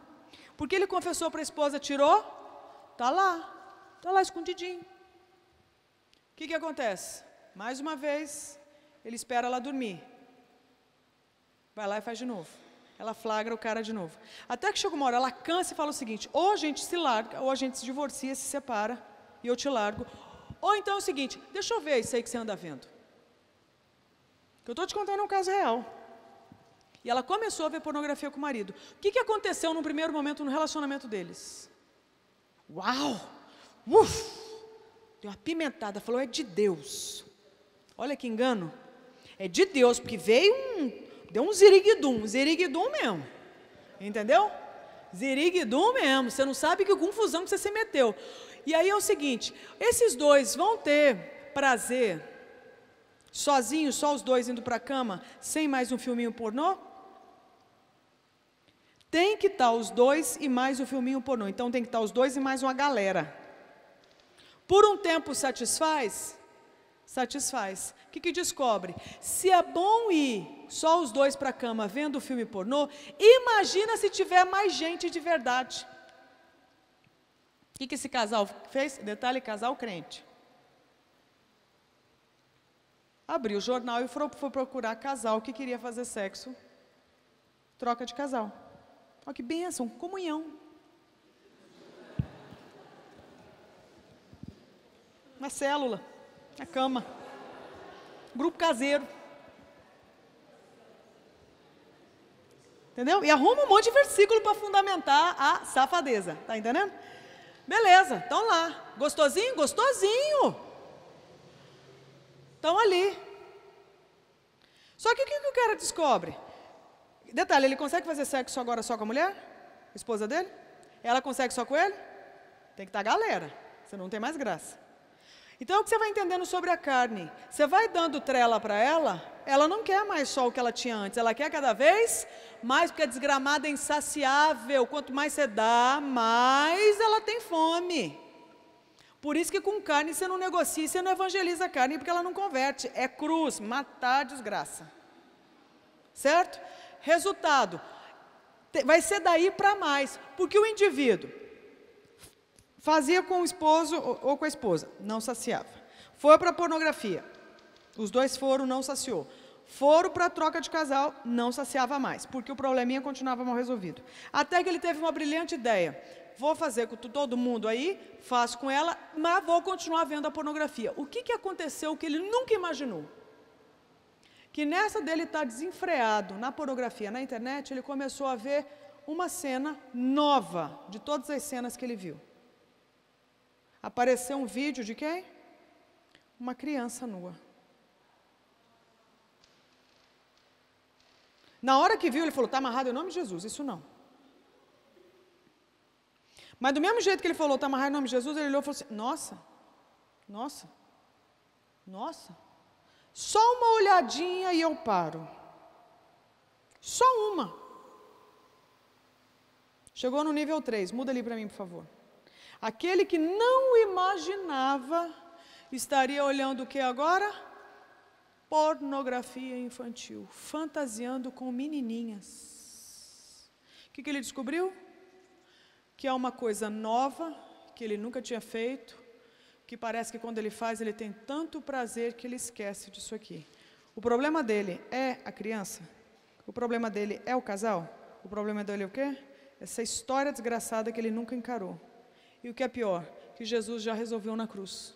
Porque ele confessou para a esposa, tirou, está lá escondidinho. O que acontece? Mais uma vez, ele espera ela dormir. Vai lá e faz de novo. Ela flagra o cara de novo. Até que chega uma hora, ela cansa e fala o seguinte: ou a gente se larga, ou a gente se divorcia, se separa, e eu te largo. Ou então é o seguinte, deixa eu ver isso aí que você anda vendo. Que eu estou te contando um caso real. E ela começou a ver pornografia com o marido. O que aconteceu num primeiro momento no relacionamento deles? Uau! Deu uma pimentada, falou, é de Deus. Olha que engano. É de Deus, porque veio deu um ziriguidum mesmo. Entendeu? Ziriguidum mesmo, você não sabe que confusão que você se meteu. E aí é o seguinte, esses dois vão ter prazer sozinhos, só os dois indo para a cama, sem mais um filminho pornô? Tem que estar os dois e mais o filminho pornô. Então tem que estar os dois e mais uma galera. Por um tempo satisfaz? Satisfaz. O que descobre? Se é bom ir só os dois para a cama vendo o filme pornô, imagina se tiver mais gente de verdade. O que esse casal fez? Detalhe, casal crente. Abriu o jornal e foi procurar casal que queria fazer sexo. Troca de casal. Olha que bênção, comunhão. Na célula, na cama. Grupo caseiro. Entendeu? E arruma um monte de versículo para fundamentar a safadeza. Tá entendendo? Beleza, estão lá. Gostosinho? Gostosinho. Estão ali. Só que o que o cara descobre? Detalhe, ele consegue fazer sexo agora só com a mulher? A esposa dele? Ela consegue só com ele? Tem que estar a galera, senão não tem mais graça. Então, o que você vai entendendo sobre a carne? Você vai dando trela para ela não quer mais só o que ela tinha antes, ela quer cada vez mais, porque a desgramada é insaciável. Quanto mais você dá, mais ela tem fome. Por isso que com carne você não negocia, você não evangeliza a carne, porque ela não converte. É cruz, matar a desgraça. Certo? Resultado, vai ser daí para mais, porque o indivíduo fazia com o esposo ou com a esposa, não saciava. Foi para a pornografia, os dois foram, não saciou. Foram para a troca de casal, não saciava mais, porque o probleminha continuava mal resolvido. Até que ele teve uma brilhante ideia. Vou fazer com todo mundo aí, faço com ela, mas vou continuar vendo a pornografia. O que aconteceu que ele nunca imaginou? Que nessa dele estar desenfreado na pornografia, na internet, ele começou a ver uma cena nova de todas as cenas que ele viu. Apareceu um vídeo de quem? Uma criança nua. Na hora que viu, ele falou, está amarrado em nome de Jesus, isso não. Mas do mesmo jeito que ele falou, está amarrado em nome de Jesus, ele olhou e falou assim, nossa, nossa, nossa. Só uma olhadinha e eu paro. Só uma. Chegou no nível 3, muda ali para mim, por favor. Aquele que não imaginava estaria olhando o que agora? Pornografia infantil, fantasiando com menininhas. O que ele descobriu? Que é uma coisa nova, que ele nunca tinha feito, que parece que quando ele faz, ele tem tanto prazer que ele esquece disso aqui. O problema dele é a criança? O problema dele é o casal? O problema dele é o quê? Essa história desgraçada que ele nunca encarou. E o que é pior? Que Jesus já resolveu na cruz.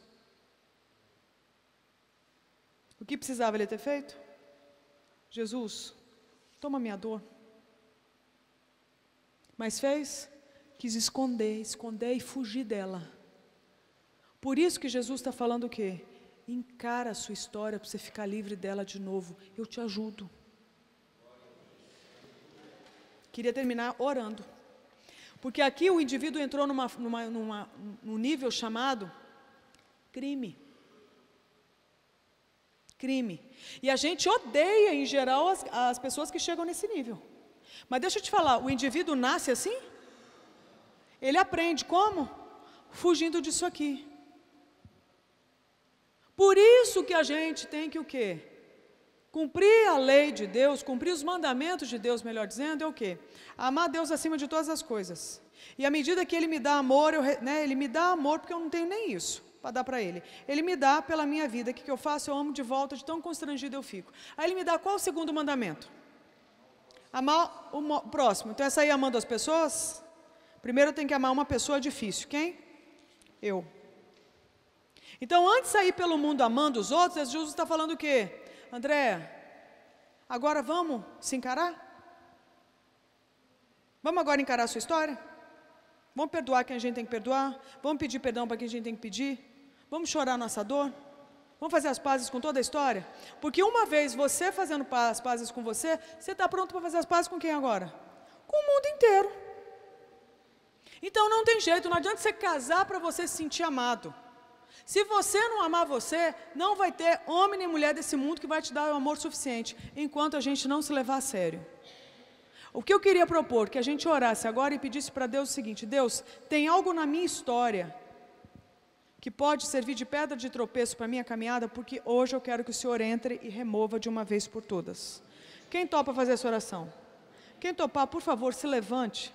O que precisava ele ter feito? Jesus, toma minha dor. Mas fez? Quis esconder e fugir dela. Por isso que Jesus está falando o quê? Encara a sua história para você ficar livre dela de novo. Eu te ajudo. Queria terminar orando. Porque aqui o indivíduo entrou num nível chamado crime. Crime. E a gente odeia, em geral, as pessoas que chegam nesse nível. Mas deixa eu te falar, o indivíduo nasce assim? Ele aprende como? Fugindo disso aqui. Por isso que a gente tem que o quê? Cumprir a lei de Deus, cumprir os mandamentos de Deus, melhor dizendo, é o quê? Amar Deus acima de todas as coisas. E à medida que Ele me dá amor, Ele me dá amor porque eu não tenho nem isso para dar para Ele. Ele me dá pela minha vida, o que eu faço? Eu amo de volta, de tão constrangido eu fico. Aí Ele me dá qual o segundo mandamento? Amar o próximo. Então essa aí amando as pessoas, primeiro eu tenho que amar uma pessoa difícil. Quem? Eu. Então, antes de sair pelo mundo amando os outros, Jesus está falando o quê? André, agora vamos se encarar? Vamos agora encarar a sua história? Vamos perdoar quem a gente tem que perdoar? Vamos pedir perdão para quem a gente tem que pedir? Vamos chorar a nossa dor? Vamos fazer as pazes com toda a história? Porque uma vez você fazendo as pazes com você, você está pronto para fazer as pazes com quem agora? Com o mundo inteiro. Então não tem jeito, não adianta você casar para você se sentir amado. Se você não amar você, não vai ter homem nem mulher desse mundo que vai te dar o amor suficiente, enquanto a gente não se levar a sério. O que eu queria propor, que a gente orasse agora e pedisse para Deus o seguinte: Deus, tem algo na minha história que pode servir de pedra de tropeço para a minha caminhada, porque hoje eu quero que o Senhor entre e remova de uma vez por todas. Quem topa fazer essa oração? Quem topar, por favor, se levante.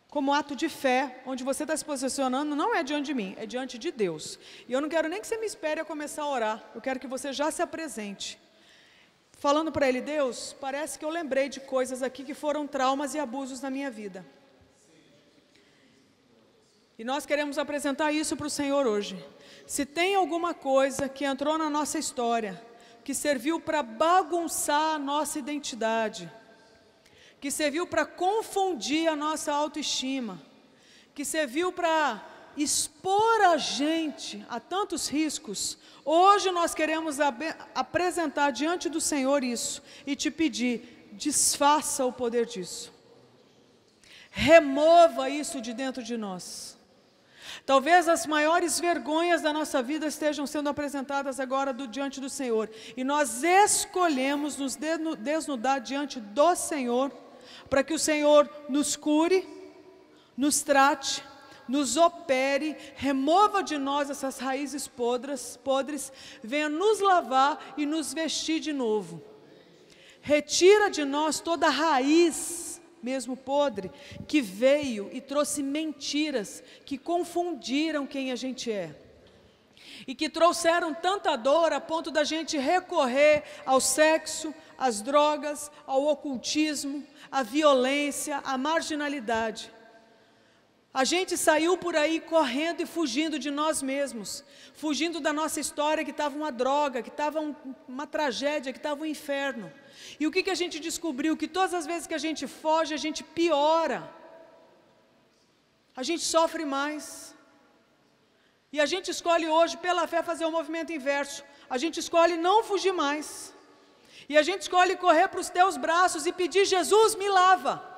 Como ato de fé, onde você está se posicionando, não é diante de mim, é diante de Deus. E eu não quero nem que você me espere a começar a orar, eu quero que você já se apresente. Falando para Ele: Deus, parece que eu lembrei de coisas aqui que foram traumas e abusos na minha vida. E nós queremos apresentar isso para o Senhor hoje. Se tem alguma coisa que entrou na nossa história, que serviu para bagunçar a nossa identidade, que serviu para confundir a nossa autoestima, que serviu para expor a gente a tantos riscos, hoje nós queremos apresentar diante do Senhor isso e te pedir: desfaça o poder disso, remova isso de dentro de nós. Talvez as maiores vergonhas da nossa vida estejam sendo apresentadas agora diante do Senhor, e nós escolhemos nos desnudar diante do Senhor, para que o Senhor nos cure, nos trate, nos opere, remova de nós essas raízes podres, venha nos lavar e nos vestir de novo. Retira de nós toda a raiz, mesmo podre, que veio e trouxe mentiras, que confundiram quem a gente é. E que trouxeram tanta dor a ponto da gente recorrer ao sexo, às drogas, ao ocultismo, à violência, à marginalidade. A gente saiu por aí correndo e fugindo de nós mesmos, fugindo da nossa história, que estava uma droga, que estava uma tragédia, que estava um inferno. E o que a gente descobriu? Que todas as vezes que a gente foge, a gente piora, a gente sofre mais. E a gente escolhe hoje, pela fé, fazer o movimento inverso. A gente escolhe não fugir mais. E a gente escolhe correr para os teus braços e pedir: Jesus, me lava.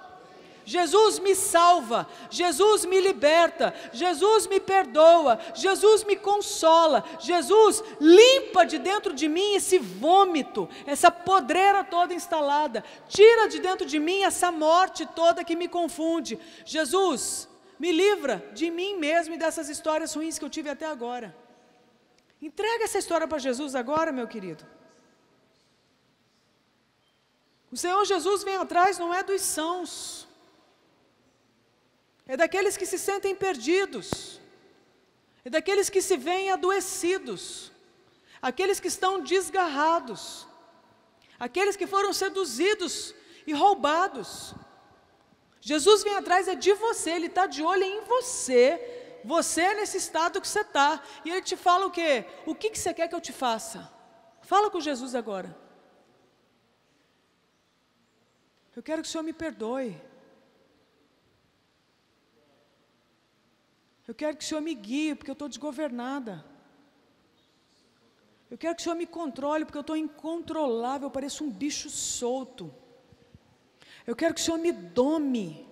Jesus, me salva. Jesus, me liberta. Jesus, me perdoa. Jesus, me consola. Jesus, limpa de dentro de mim esse vômito, essa podreira toda instalada. Tira de dentro de mim essa morte toda que me confunde. Jesus, me livra de mim mesmo e dessas histórias ruins que eu tive até agora. Entrega essa história para Jesus agora, meu querido. O Senhor Jesus vem atrás, não é dos sãos, é daqueles que se sentem perdidos, é daqueles que se veem adoecidos, aqueles que estão desgarrados, aqueles que foram seduzidos e roubados. Jesus vem atrás de você, Ele está de olho em você, você nesse estado que você está, e Ele te fala o quê? O que você quer que eu te faça? Fala com Jesus agora. Eu quero que o Senhor me perdoe. Eu quero que o Senhor me guie, porque eu estou desgovernada. Eu quero que o Senhor me controle, porque eu estou incontrolável, eu pareço um bicho solto. Eu quero que o Senhor me dome,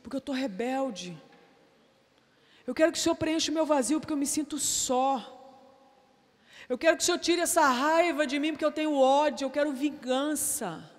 porque eu estou rebelde. Eu quero que o Senhor preencha o meu vazio, porque eu me sinto só. Eu quero que o Senhor tire essa raiva de mim, porque eu tenho ódio, eu quero vingança.